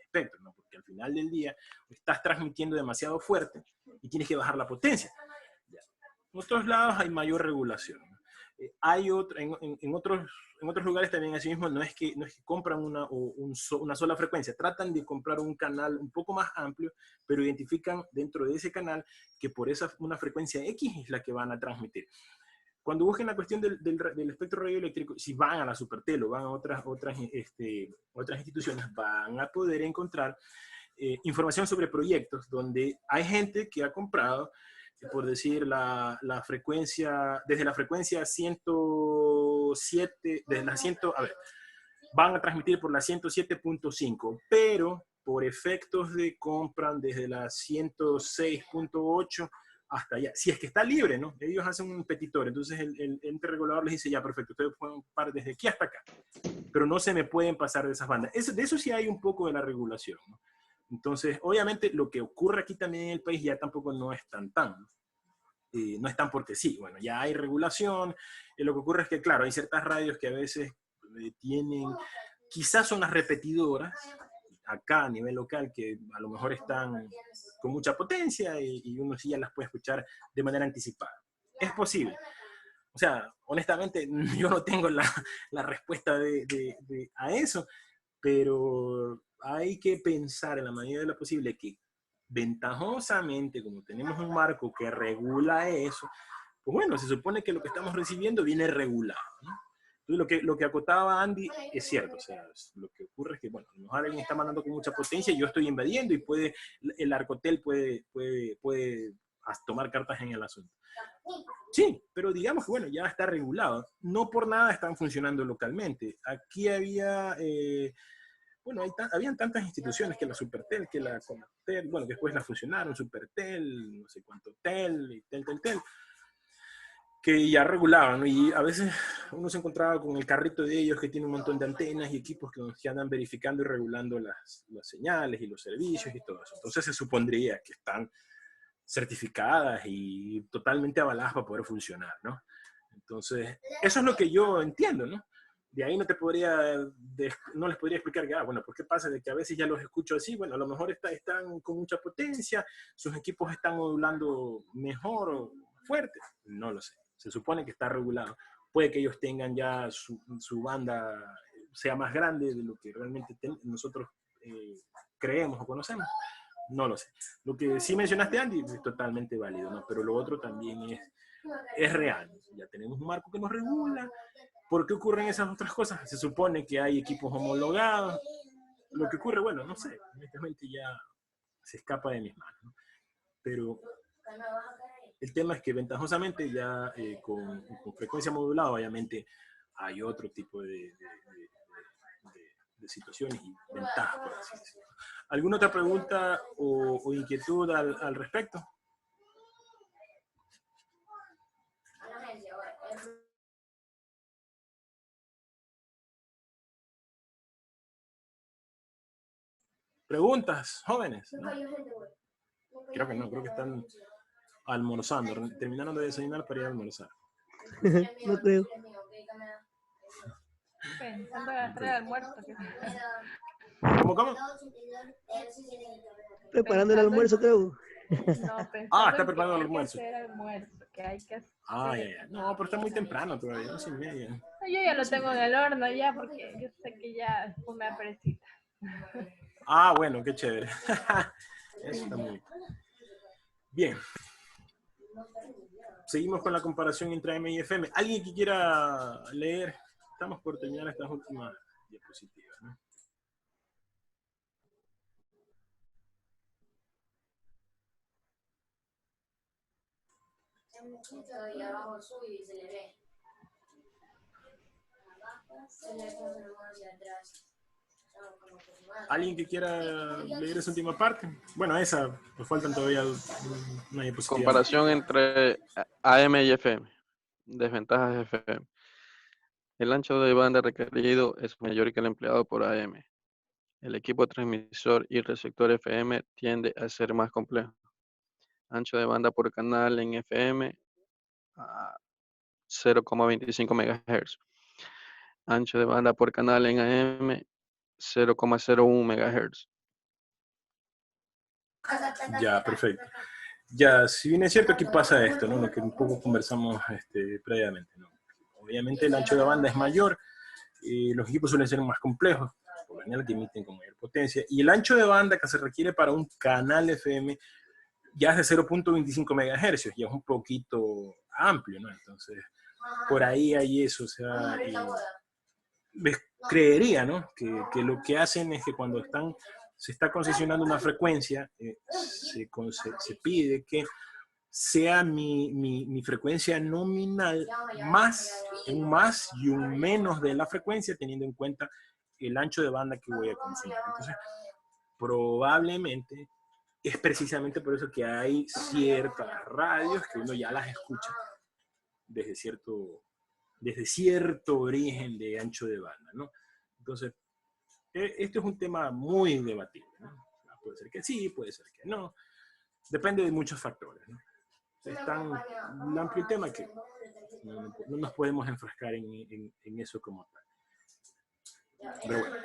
espectro, ¿no? Porque al final del día estás transmitiendo demasiado fuerte y tienes que bajar la potencia. Ya. En otros lados hay mayor regulación, ¿no? Hay en otros lugares también así mismo no es que compran una sola frecuencia, tratan de comprar un canal un poco más amplio, pero identifican dentro de ese canal que por una frecuencia X es la que van a transmitir. Cuando busquen la cuestión del espectro radioeléctrico, si van a la Supertel o van a otras instituciones, van a poder encontrar información sobre proyectos donde hay gente que ha comprado, por decir, la frecuencia, desde la frecuencia 107, desde la 100, a ver, van a transmitir por la 107.5, pero por efectos de compran desde la 106.8 hasta allá. Si es que está libre, ¿no? Ellos hacen un petitorio, entonces el ente regulador les dice, ya, perfecto, ustedes pueden comprar desde aquí hasta acá, pero no se me pueden pasar de esas bandas. De eso sí hay un poco de la regulación, ¿no? Entonces, obviamente, lo que ocurre aquí también en el país ya tampoco no es tan, no es tan porque sí. Bueno, ya hay regulación. Lo que ocurre es que, claro, hay ciertas radios que a veces quizás son las repetidoras, acá a nivel local, que a lo mejor están con mucha potencia y uno sí ya las puede escuchar de manera anticipada. Es posible. O sea, honestamente, yo no tengo la respuesta a eso, pero hay que pensar en la medida de lo posible que ventajosamente, como tenemos un marco que regula eso, pues bueno, se supone que lo que estamos recibiendo viene regulado, ¿no? Entonces, lo que acotaba Andy es cierto. O sea, lo que ocurre es que, bueno, a lo mejor alguien está mandando con mucha potencia y yo estoy invadiendo y el Arcotel puede tomar cartas en el asunto. Sí, pero digamos que, bueno, ya está regulado. No por nada están funcionando localmente. Aquí había... habían tantas instituciones, que la Supertel, que la Conatel, bueno, después la fusionaron, Supertel, no sé cuánto Tel, y Tel, que ya regulaban, ¿no? Y a veces uno se encontraba con el carrito de ellos que tiene un montón de antenas y equipos que andan verificando y regulando las señales y los servicios y todo eso. Entonces se supondría que están certificadas y totalmente avaladas para poder funcionar, ¿no? Entonces, eso es lo que yo entiendo, ¿no? De ahí no les podría explicar que, bueno, ¿por qué pasa de que a veces ya los escucho así? Bueno, a lo mejor están con mucha potencia, sus equipos están modulando mejor o fuerte, no lo sé. Se supone que está regulado. Puede que ellos tengan ya su banda sea más grande de lo que realmente nosotros creemos o conocemos. No lo sé. Lo que sí mencionaste, Andy, es totalmente válido, ¿no? Pero lo otro también es real. Ya tenemos un marco que nos regula. ¿Por qué ocurren esas otras cosas? Se supone que hay equipos homologados. Lo que ocurre, bueno, no sé. Honestamente ya se escapa de mis manos, ¿no? Pero el tema es que ventajosamente ya con frecuencia modulada, obviamente hay otro tipo de situaciones y ventajas, por así decirlo. ¿Alguna otra pregunta o inquietud al respecto? ¿Preguntas, jóvenes? ¿No? Creo que no, creo que están almorzando, terminaron de desayunar para ir a almorzar. No creo. Pensando en hacer el almuerzo. ¿Cómo? Preparando el almuerzo, creo. No, está preparando el almuerzo. Hacer almuerzo, que hay que hacer. Ya. No, pero está muy temprano todavía, 2:30. Yo ya lo tengo en el horno ya, porque yo sé que ya me apresita. Bueno, qué chévere. Eso está muy bien. Seguimos con la comparación entre AM y FM. ¿Alguien que quiera leer? Estamos por terminar estas últimas diapositivas, ¿no? ¿Alguien que quiera leer esa última parte? Bueno, esa, nos faltan todavía una diapositiva. Comparación entre AM y FM. Desventajas de FM. El ancho de banda requerido es mayor que el empleado por AM. El equipo transmisor y receptor FM tiende a ser más complejo. Ancho de banda por canal en FM a 0,25 MHz. Ancho de banda por canal en AM 0,01 MHz. Ya, perfecto. Ya, si bien es cierto, aquí pasa esto, ¿no? Lo que un poco conversamos previamente, ¿no? Obviamente el ancho de banda es mayor, los equipos suelen ser más complejos, por lo general que emiten con mayor potencia, y el ancho de banda que se requiere para un canal FM ya es de 0,25 MHz, ya es un poquito amplio, ¿no? Entonces, por ahí hay eso, o sea, creería, ¿no? Que lo que hacen es que cuando se está concesionando una frecuencia, se pide que sea mi frecuencia nominal más, un más y un menos de la frecuencia, teniendo en cuenta el ancho de banda que voy a consumir. Entonces, probablemente es precisamente por eso que hay ciertas radios que uno ya las escucha desde cierto origen de ancho de banda, ¿no? Entonces, esto es un tema muy debatible, ¿no? Puede ser que sí, puede ser que no. Depende de muchos factores, ¿no? Es tan amplio el tema que no nos podemos enfrascar en eso como tal. Pero bueno,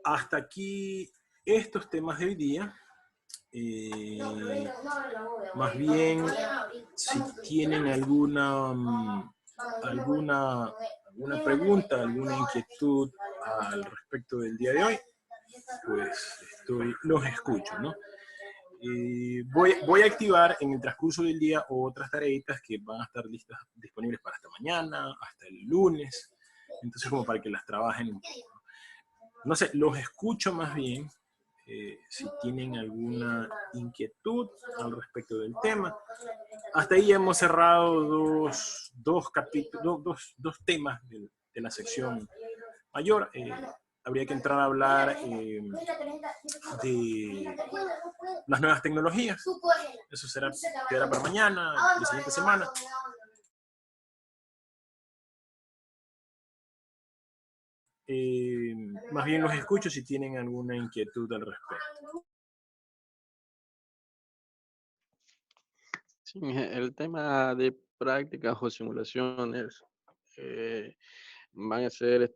hasta aquí estos temas de hoy día. Más bien, si tienen alguna pregunta, alguna inquietud al respecto del día de hoy, pues los escucho, ¿no? Voy a activar en el transcurso del día otras tareitas que van a estar listas, disponibles para hasta mañana, hasta el lunes, entonces como para que las trabajen un poco. No sé, los escucho más bien, si tienen alguna inquietud al respecto del tema. Hasta ahí hemos cerrado dos temas de la sección mayor. Habría que entrar a hablar de las nuevas tecnologías. Eso quedará para mañana, la siguiente semana. Más bien los escucho si tienen alguna inquietud al respecto. Sí, el tema de prácticas o simulaciones van a ser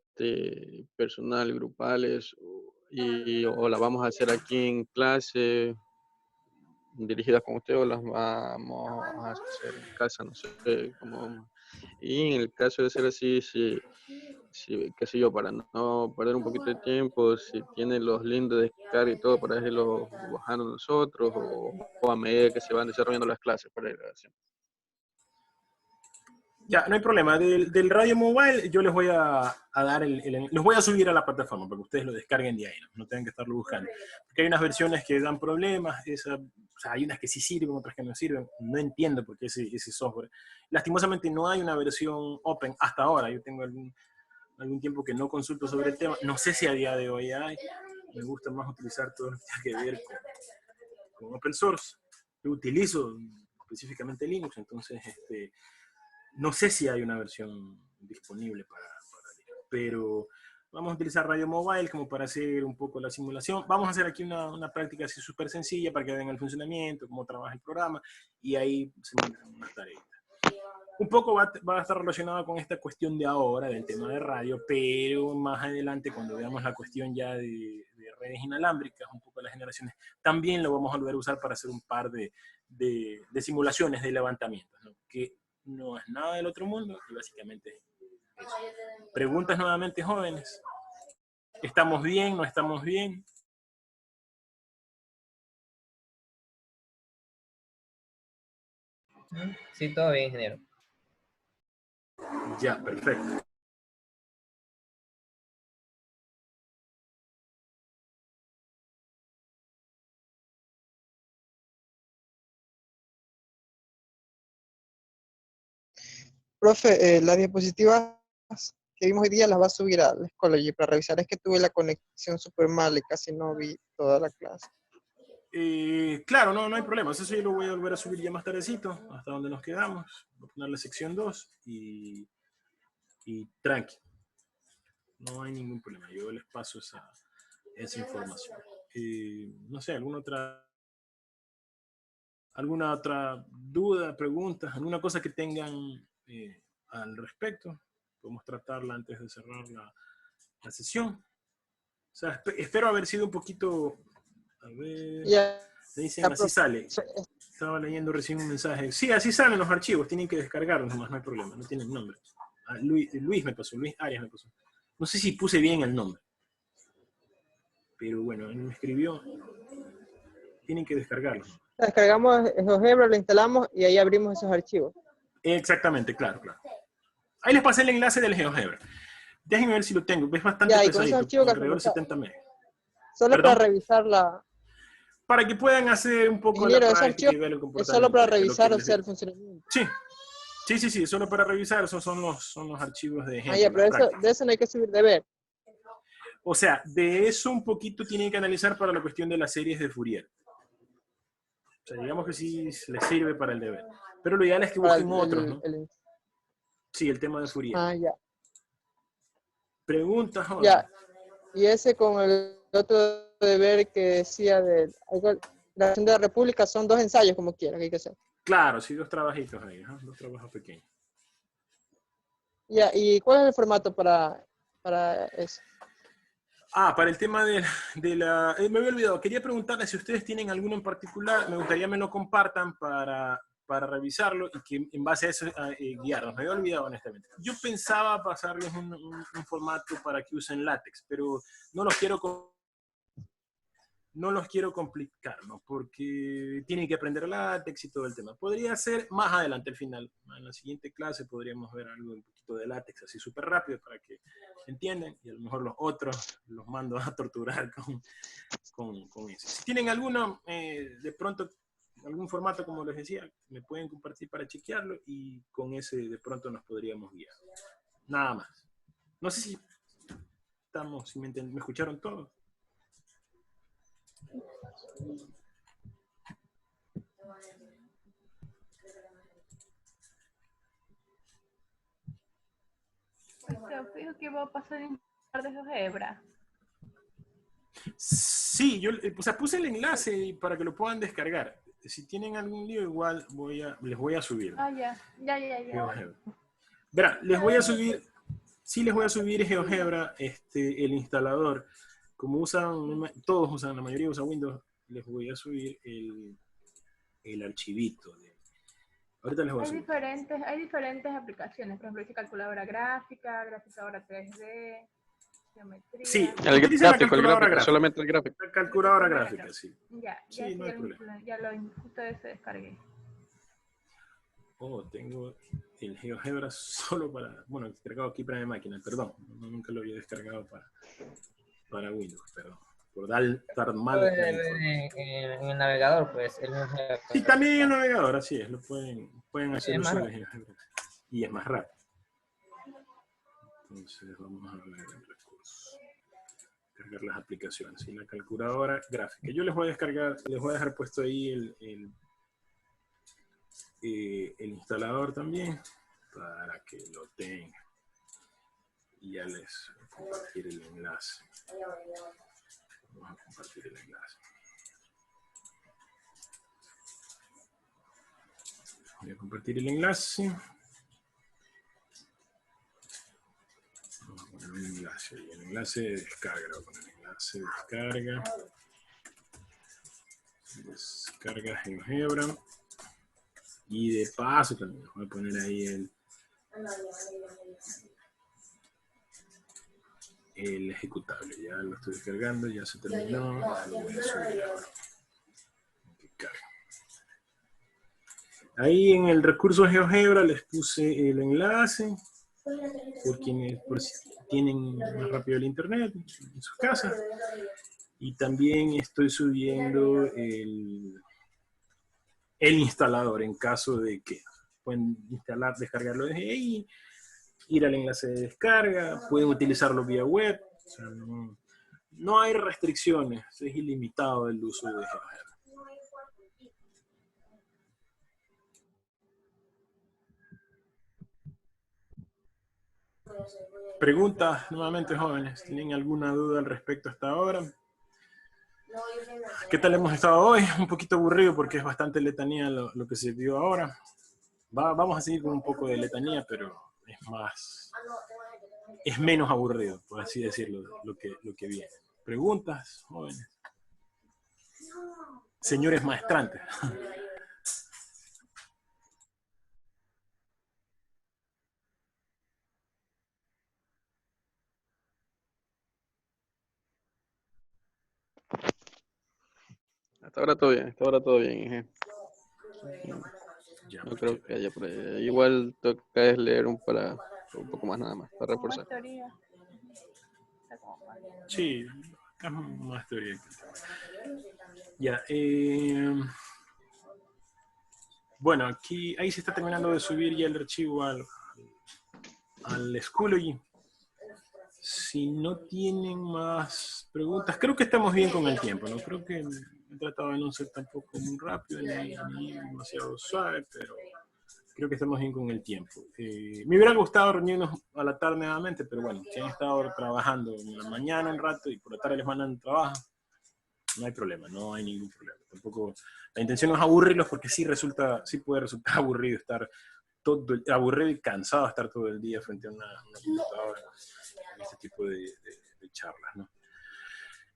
personal, grupales, o las vamos a hacer aquí en clase dirigidas con usted, o las vamos a hacer en casa, no sé cómo. Y en el caso de ser así, qué sé yo, para no perder un poquito de tiempo, si tiene los links de descarga y todo para irlos bajando nosotros, o a medida que se van desarrollando las clases para la grabación. Ya, no hay problema. Del radio mobile yo les voy a dar los voy a subir a la plataforma para que ustedes lo descarguen de ahí, no tengan que estarlo buscando. Porque hay unas versiones que dan problemas, o sea, hay unas que sí sirven, otras que no sirven. No entiendo por qué ese software. Lastimosamente no hay una versión open hasta ahora. Yo tengo algún tiempo que no consulto sobre el tema. No sé si a día de hoy hay. Me gusta más utilizar todo lo que tiene que ver con open source. Yo utilizo específicamente Linux, entonces no sé si hay una versión disponible para Linux, pero vamos a utilizar Radio Mobile como para hacer un poco la simulación. Vamos a hacer aquí una práctica así súper sencilla para que vean el funcionamiento, cómo trabaja el programa, y ahí se montan unas tareas. Un poco va a estar relacionado con esta cuestión de ahora, del tema de radio, pero más adelante, cuando veamos la cuestión ya de redes inalámbricas, un poco de las generaciones, también lo vamos a volver a usar para hacer un par de simulaciones de levantamientos, ¿no? Que no es nada del otro mundo y básicamente eso. Preguntas nuevamente, jóvenes. ¿Estamos bien? ¿No estamos bien? Sí, todo bien, ingeniero. Ya, perfecto. Profe, las diapositivas que vimos hoy día las va a subir al Schoology para revisar. Es que tuve la conexión súper mal y casi no vi toda la clase. Claro, no hay problema. Eso sí lo voy a volver a subir ya más tardecito, hasta donde nos quedamos. Voy a poner la sección 2 y tranqui. No hay ningún problema. Yo les paso esa información. No sé, ¿alguna otra duda, pregunta, alguna cosa que tengan al respecto? Podemos tratarla antes de cerrar la sesión. O sea, espero haber sido un poquito... A ver... Me dicen, así sale. Estaba leyendo recién un mensaje. Sí, así salen los archivos. Tienen que descargarlos nomás, no hay problema. No tienen nombre. Luis me pasó, Luis Arias me pasó. No sé si puse bien el nombre. Pero bueno, él me escribió. Tienen que descargarlo. Descargamos GeoGebra, lo instalamos y ahí abrimos esos archivos. Exactamente, claro. Ahí les pasé el enlace del GeoGebra. Déjenme ver si lo tengo. Es bastante ya, y con esos pesadito, archivos alrededor de 70 megas. Solo ¿Perdón? para revisar la... Para que puedan hacer un poco Ingeniero, la ese práctica archivo y ver el es comportamiento. solo para de lo que revisar, o les sea, digo. el funcionamiento. Sí, solo para revisar. Esos son los archivos de ejemplo. Ah, ya, pero de eso no hay que subir de ver. O sea, de eso un poquito tienen que analizar para la cuestión de las series de Fourier. O sea, digamos que sí les sirve para el deber. Pero lo ideal es que busquen otros, ¿no? Sí, el tema de Fourier. Ah, ya. Preguntas, Jorge. Ya. Y ese con el otro deber que decía de la acción de la República son 2 ensayos, como quiera, que hay que hacer. Claro, sí, 2 trabajitos ahí, ¿no? 2 trabajos pequeños. Ya, ¿y cuál es el formato para eso? Para el tema de la... me había olvidado, quería preguntarles si ustedes tienen alguno en particular, me gustaría me lo compartan para revisarlo y que en base a eso guiarnos. Me había olvidado honestamente. Yo pensaba pasarles un formato para que usen látex, pero no los quiero complicar, ¿no? Porque tienen que aprender látex y todo el tema. Podría ser más adelante, al final. En la siguiente clase podríamos ver algo un poquito de látex así súper rápido para que entiendan y a lo mejor los otros los mando a torturar con eso. Si tienen alguno, de pronto, algún formato, como les decía, me pueden compartir para chequearlo y con ese de pronto nos podríamos guiar. Nada más. No sé si me escucharon todos. ¿Te fijo que va a pasar en de GeoGebra? Sí, yo puse el enlace para que lo puedan descargar. Si tienen algún lío, igual les voy a subir. Ya. Verá, les voy a subir GeoGebra, el instalador. Como todos usan, la mayoría usa Windows, les voy a subir el archivito. Ahorita les voy a subir. Hay diferentes aplicaciones, por ejemplo, dice calculadora gráfica, graficadora 3D, geometría. Sí, el gráfico, solamente el gráfico. La calculadora gráfica, sí. Sí, no hay problema. Ya lo justo ese descargué. Tengo el GeoGebra solo para, descargado aquí para mi máquina, perdón, nunca lo había descargado para Windows, perdón, por estar mal. En el navegador, pues. Sí, también en el navegador, así es, lo pueden hacer uso de GeoGebra. Y es más rápido. Entonces vamos a ver el recurso. Cargar las aplicaciones y la calculadora gráfica. Yo les voy a dejar puesto ahí el instalador también para que lo tengan. Y ya les voy a compartir el enlace. Vamos a compartir el enlace. Voy a compartir el enlace. Vamos a poner un enlace. Y el enlace de descarga. Voy a poner el enlace de descarga. Descarga GeoGebra. Y de paso también voy a poner ahí el ejecutable. Ya lo estoy descargando, ya se terminó. Lo voy a subir ahora. Ahí en el recurso GeoGebra les puse el enlace por si tienen más rápido el internet en sus casas. Y también estoy subiendo el instalador en caso de que pueden instalar, descargarlo desde ahí, ir al enlace de descarga, pueden utilizarlo vía web. O sea, no hay restricciones, es ilimitado el uso de GeoGebra. Preguntas nuevamente, jóvenes. ¿Tienen alguna duda al respecto hasta ahora? ¿Qué tal hemos estado hoy? Un poquito aburrido porque es bastante letanía lo que se vio ahora. Vamos a seguir con un poco de letanía, pero es menos aburrido, por así decirlo, lo que viene. ¿Preguntas, jóvenes? Señores maestrantes. Hasta ahora todo bien. No creo que haya por ahí. Igual toca es leer un poco más nada más, para reforzar. Sí, es más teoría. Ya, bueno, ahí se está terminando de subir ya el archivo al Schoology. Si no tienen más preguntas, creo que estamos bien con el tiempo, ¿no? Creo que he tratado de no ser tampoco muy rápido ni demasiado suave, pero creo que estamos bien con el tiempo. Me hubiera gustado reunirnos a la tarde nuevamente, pero bueno, si han estado trabajando en la mañana un rato y por la tarde les mandan trabajo, no hay problema, no hay ningún problema. Tampoco, la intención no es aburrirlos porque sí puede resultar aburrido estar aburrido y cansado de estar todo el día frente a una computadora en este tipo de charlas, ¿no?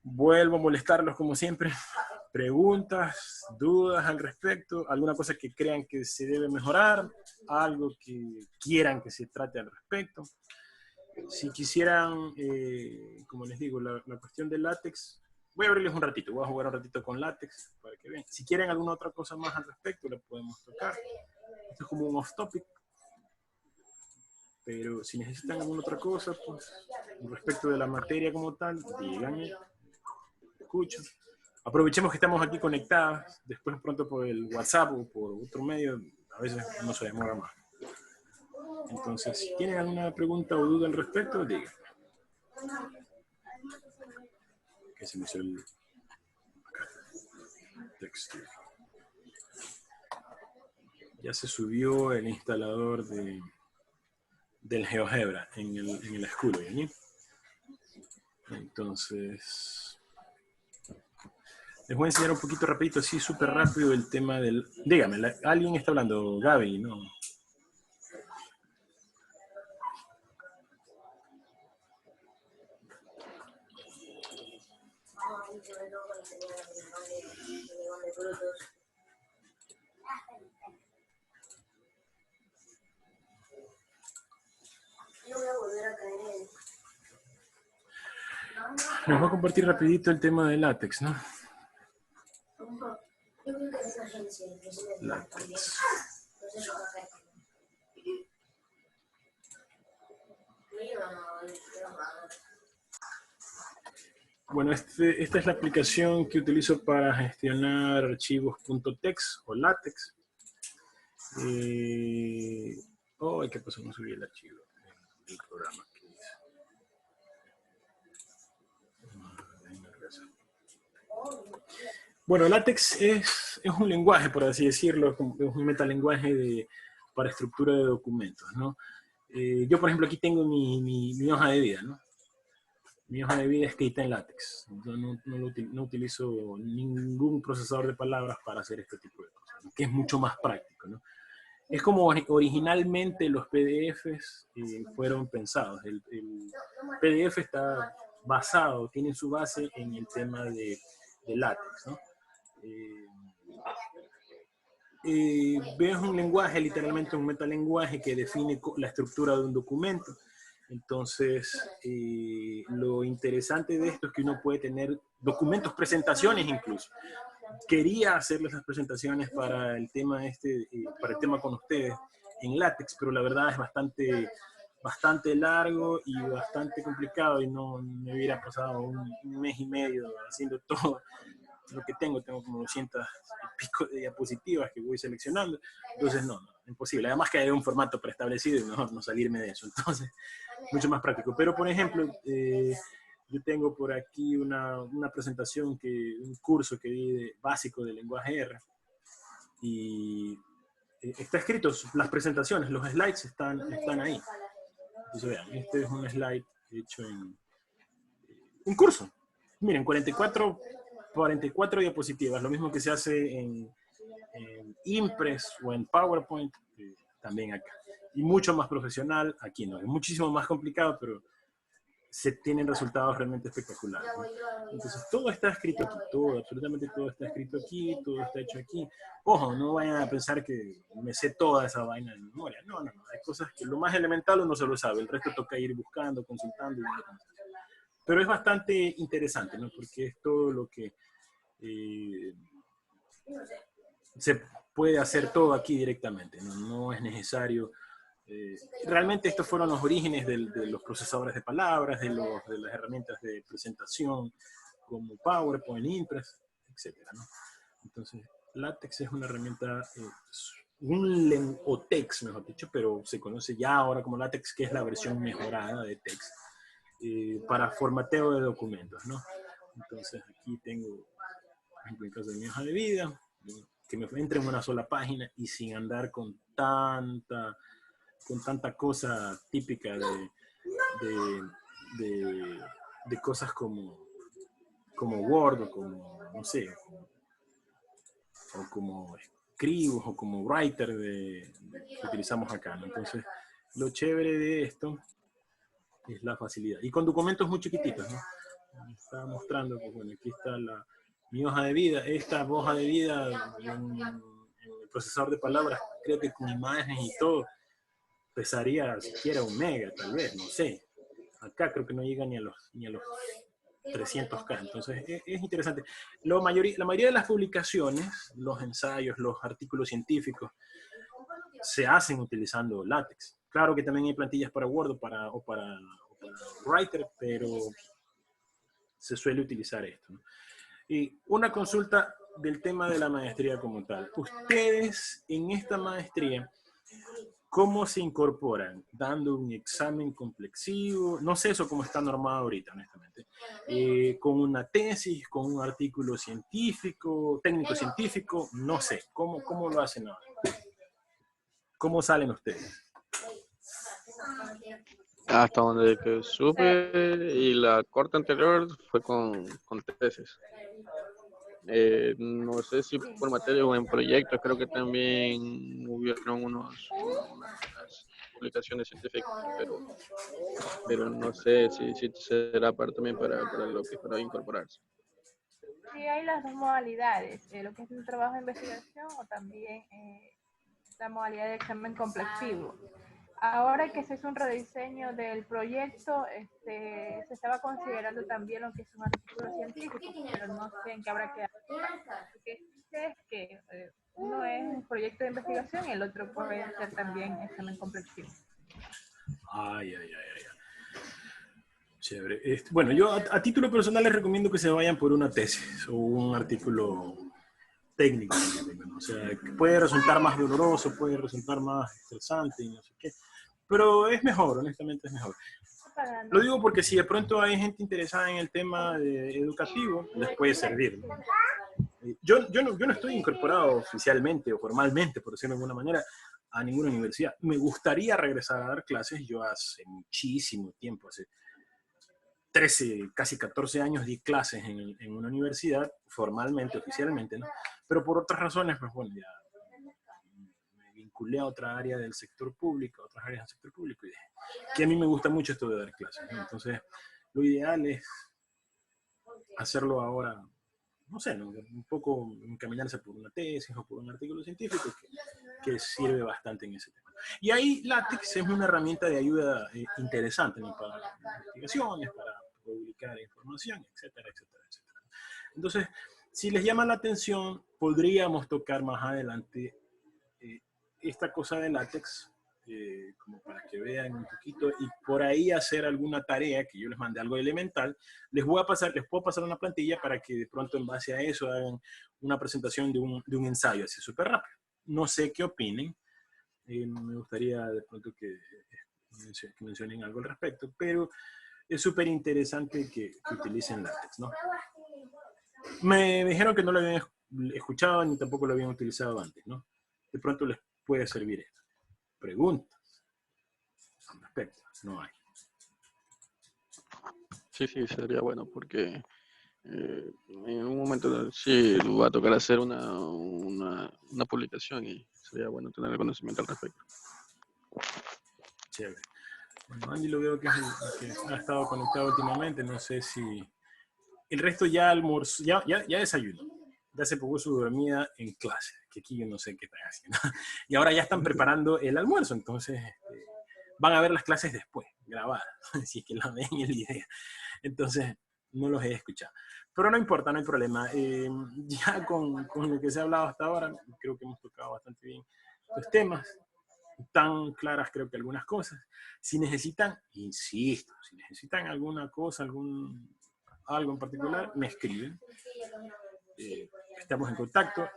Vuelvo a molestarlos como siempre. Preguntas, dudas al respecto, alguna cosa que crean que se debe mejorar, algo que quieran que se trate al respecto. Si quisieran, como les digo, la cuestión del látex, voy a abrirles un ratito, voy a jugar un ratito con látex para que vean. Si quieren alguna otra cosa más al respecto, la podemos tocar. Esto es como un off topic. Pero si necesitan alguna otra cosa, pues, respecto de la materia como tal, díganme, escucho. Aprovechemos que estamos aquí conectados, después pronto por el WhatsApp o por otro medio, a veces no se demora más. Entonces, si tienen alguna pregunta o duda al respecto, díganme. Que se me hizo el texto. Ya se subió el instalador del GeoGebra en el Schoology, ¿sí? Entonces, les voy a enseñar un poquito rapidito, así súper rápido, el tema del... Dígame, alguien está hablando, Gaby, ¿no? Les voy a compartir rapidito el tema de látex, ¿no? Látex. Bueno, esta es la aplicación que utilizo para gestionar archivos .tex o látex. ¿Qué pasó? No subí el archivo del programa. Bueno, látex es un lenguaje, por así decirlo, es un metalenguaje para estructura de documentos, ¿no? Yo, por ejemplo, aquí tengo mi hoja de vida, ¿no? Mi hoja de vida escrita en látex. Yo no utilizo ningún procesador de palabras para hacer este tipo de cosas, ¿no? Que es mucho más práctico, ¿no? Es como originalmente los PDFs fueron pensados. El PDF está basado, tiene su base en el tema de látex, ¿no? Ves un lenguaje, literalmente un metalenguaje que define la estructura de un documento. Entonces, lo interesante de esto es que uno puede tener documentos, presentaciones incluso. Quería hacerles las presentaciones para el tema para el tema con ustedes en látex, pero la verdad es bastante largo y bastante complicado y no me hubiera pasado un mes y medio haciendo todo lo que tengo como 200 y pico de diapositivas que voy seleccionando. Entonces no, imposible. Además que hay un formato preestablecido y mejor no salirme de eso. Entonces, mucho más práctico. Pero, por ejemplo, yo tengo por aquí una presentación, un curso que di básico de lenguaje R. Y está escrito, las presentaciones, los slides están ahí. Entonces, vean, este es un slide hecho en un curso. Miren, 44 diapositivas, lo mismo que se hace en Impress o en PowerPoint, también acá. Y mucho más profesional, aquí no. Es muchísimo más complicado, pero se tienen resultados realmente espectaculares, ¿no? Entonces, todo está escrito aquí, absolutamente todo está escrito aquí, todo está hecho aquí. Ojo, no vayan a pensar que me sé toda esa vaina de memoria. No. Hay cosas que lo más elemental uno se lo sabe, el resto toca ir buscando, consultando. Pero es bastante interesante, ¿no? Porque es todo lo que se puede hacer todo aquí directamente, ¿no? No es necesario. Realmente estos fueron los orígenes de los procesadores de palabras, de las herramientas de presentación como PowerPoint, Impress, etcétera, ¿no? Entonces, LaTeX es una herramienta, o TeX, mejor dicho, pero se conoce ya ahora como LaTeX, que es la versión mejorada de TeX, para formateo de documentos, ¿no? Entonces, aquí tengo, por ejemplo, en caso de mi hoja de vida, que me entre en una sola página y sin andar con tanta cosa típica de cosas como Word o como, no sé, o como Scribus o como Writer que utilizamos acá, ¿no? Entonces, lo chévere de esto es la facilidad. Y con documentos muy chiquititos, ¿no? Me estaba mostrando, pues bueno, aquí está mi hoja de vida. Esta hoja de vida en el procesador de palabras, creo que con imágenes y todo, pesaría siquiera 1 mega, tal vez, no sé. Acá creo que no llega ni a los 300K, entonces es interesante. La mayoría de las publicaciones, los ensayos, los artículos científicos, se hacen utilizando LaTeX. Claro que también hay plantillas para Word o para Writer, pero se suele utilizar esto, ¿no? Y una consulta del tema de la maestría como tal. Ustedes en esta maestría, ¿cómo se incorporan? ¿Dando un examen complexivo? No sé eso cómo está normado ahorita, honestamente. ¿Con una tesis? ¿Con un artículo científico? ¿Técnico-científico? No sé. ¿Cómo lo hacen ahora? ¿Cómo salen ustedes? Hasta donde que supe, y la corte anterior fue con tesis. No sé si por materia o en proyectos, creo que también hubieron unas publicaciones científicas, pero no sé si será parte también para lo que para incorporarse. Sí, hay las dos modalidades, lo que es un trabajo de investigación o también la modalidad de examen complexivo. Ahora que se hizo un rediseño del proyecto, se estaba considerando también lo que es un artículo científico, pero no sé en qué habrá quedado. Lo que sé es que uno es un proyecto de investigación y el otro puede ser también examen complexivo. Ay. Chévere. Bueno, yo a título personal les recomiendo que se vayan por una tesis o un artículo técnico, ¿no? O sea, que puede resultar más doloroso, puede resultar más estresante y no sé qué, pero es mejor, honestamente es mejor. Lo digo porque si de pronto hay gente interesada en el tema educativo, les puede servir, ¿no? Yo no estoy incorporado oficialmente o formalmente, por decirlo de alguna manera, a ninguna universidad. Me gustaría regresar a dar clases. Yo hace muchísimo tiempo, hace 13, casi 14 años di clases en una universidad, formalmente, oficialmente, ¿no? Pero por otras razones, pues bueno, ya me vinculé a otra área del sector público, a otras áreas del sector público, y dije que a mí me gusta mucho esto de dar clases, ¿no? Entonces, lo ideal es hacerlo ahora, no sé, ¿no? Un poco encaminarse por una tesis o por un artículo científico que sirve bastante en ese tema. Y ahí LaTeX es una herramienta de ayuda interesante, ¿no? Para investigaciones, para publicar información, etcétera, etcétera, etcétera. Entonces, si les llama la atención, podríamos tocar más adelante esta cosa de LaTeX, como para que vean un poquito, y por ahí hacer alguna tarea que yo les mandé algo elemental. Les puedo pasar una plantilla para que de pronto en base a eso hagan una presentación de un ensayo así súper rápido. No sé qué opinen. Me gustaría de pronto que mencionen algo al respecto, pero es súper interesante que utilicen látex, ¿no? Me dijeron que no lo habían escuchado ni tampoco lo habían utilizado antes, ¿no? De pronto les puede servir esto. Preguntas al respecto, no hay. Sí, sería bueno porque en un momento sí va a tocar hacer una publicación y sería bueno tener el conocimiento al respecto. Chévere. Bueno, Andy lo veo que es el que ha estado conectado últimamente, no sé si... El resto ya almorzó, ya desayunó. Ya se pagó su dormida en clase, que aquí yo no sé qué están haciendo. Y ahora ya están preparando el almuerzo, entonces van a ver las clases después, grabadas, si es que las ven en el video. Entonces, no los he escuchado. Pero no importa, no hay problema. Ya con lo que se ha hablado hasta ahora, creo que hemos tocado bastante bien los temas. Tan claras creo que algunas cosas. Si necesitan, insisto, si necesitan alguna cosa, algo en particular, me escriben. Estamos en contacto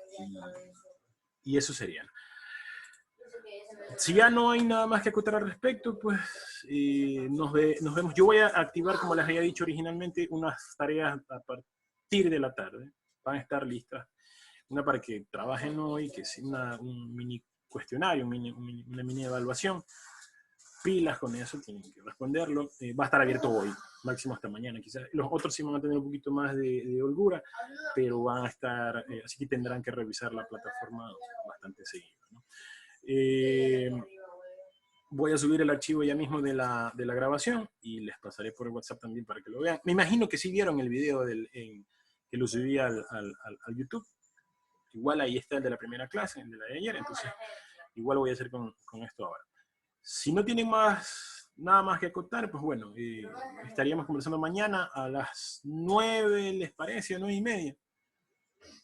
y eso sería. Si ya no hay nada más que acotar al respecto, pues nos vemos. Yo voy a activar, como les había dicho originalmente, unas tareas a partir de la tarde. Van a estar listas. Una para que trabajen hoy, que es un mini cuestionario, una mini evaluación. Pilas con eso, tienen que responderlo. Va a estar abierto hoy, máximo hasta mañana quizás. Los otros sí van a tener un poquito más de holgura, pero van a estar, así que tendrán que revisar la plataforma bastante seguido, ¿no? Voy a subir el archivo ya mismo de la grabación y les pasaré por WhatsApp también para que lo vean. Me imagino que sí vieron el video que lo subí al YouTube. Igual ahí está el de la primera clase, el de la de ayer, entonces igual voy a hacer con esto ahora. Si no tienen nada más que acotar, pues bueno, estaríamos conversando mañana a las 9, ¿les parece? 9:30.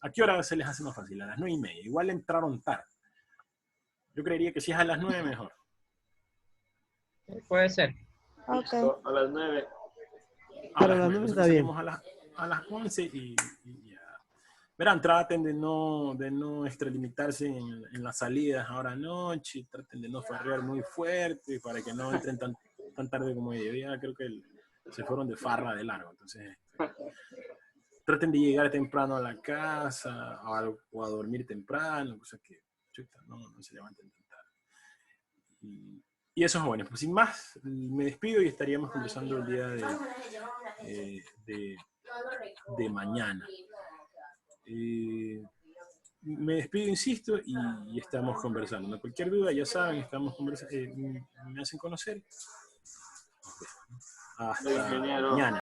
¿A qué hora se les hace más fácil? A las 9:30. Igual entraron tarde. Yo creería que si es a las 9, mejor. Puede ser. Listo, a las 9. Para las 9 está bien. A las 11 y ya. Verán, traten de no extralimitarse en las salidas ahora anoche, traten de no farrear muy fuerte para que no entren tan tarde como ellos. Ya creo que se fueron de farra de largo, entonces traten de llegar temprano a la casa o a dormir temprano, cosa que no se levanten tan tarde. Y eso es bueno. Pues sin más, me despido y estaríamos conversando el día de mañana. Me despido, insisto, y estamos conversando. ¿No? Cualquier duda, ya saben, estamos conversando, me hacen conocer. Hasta mañana.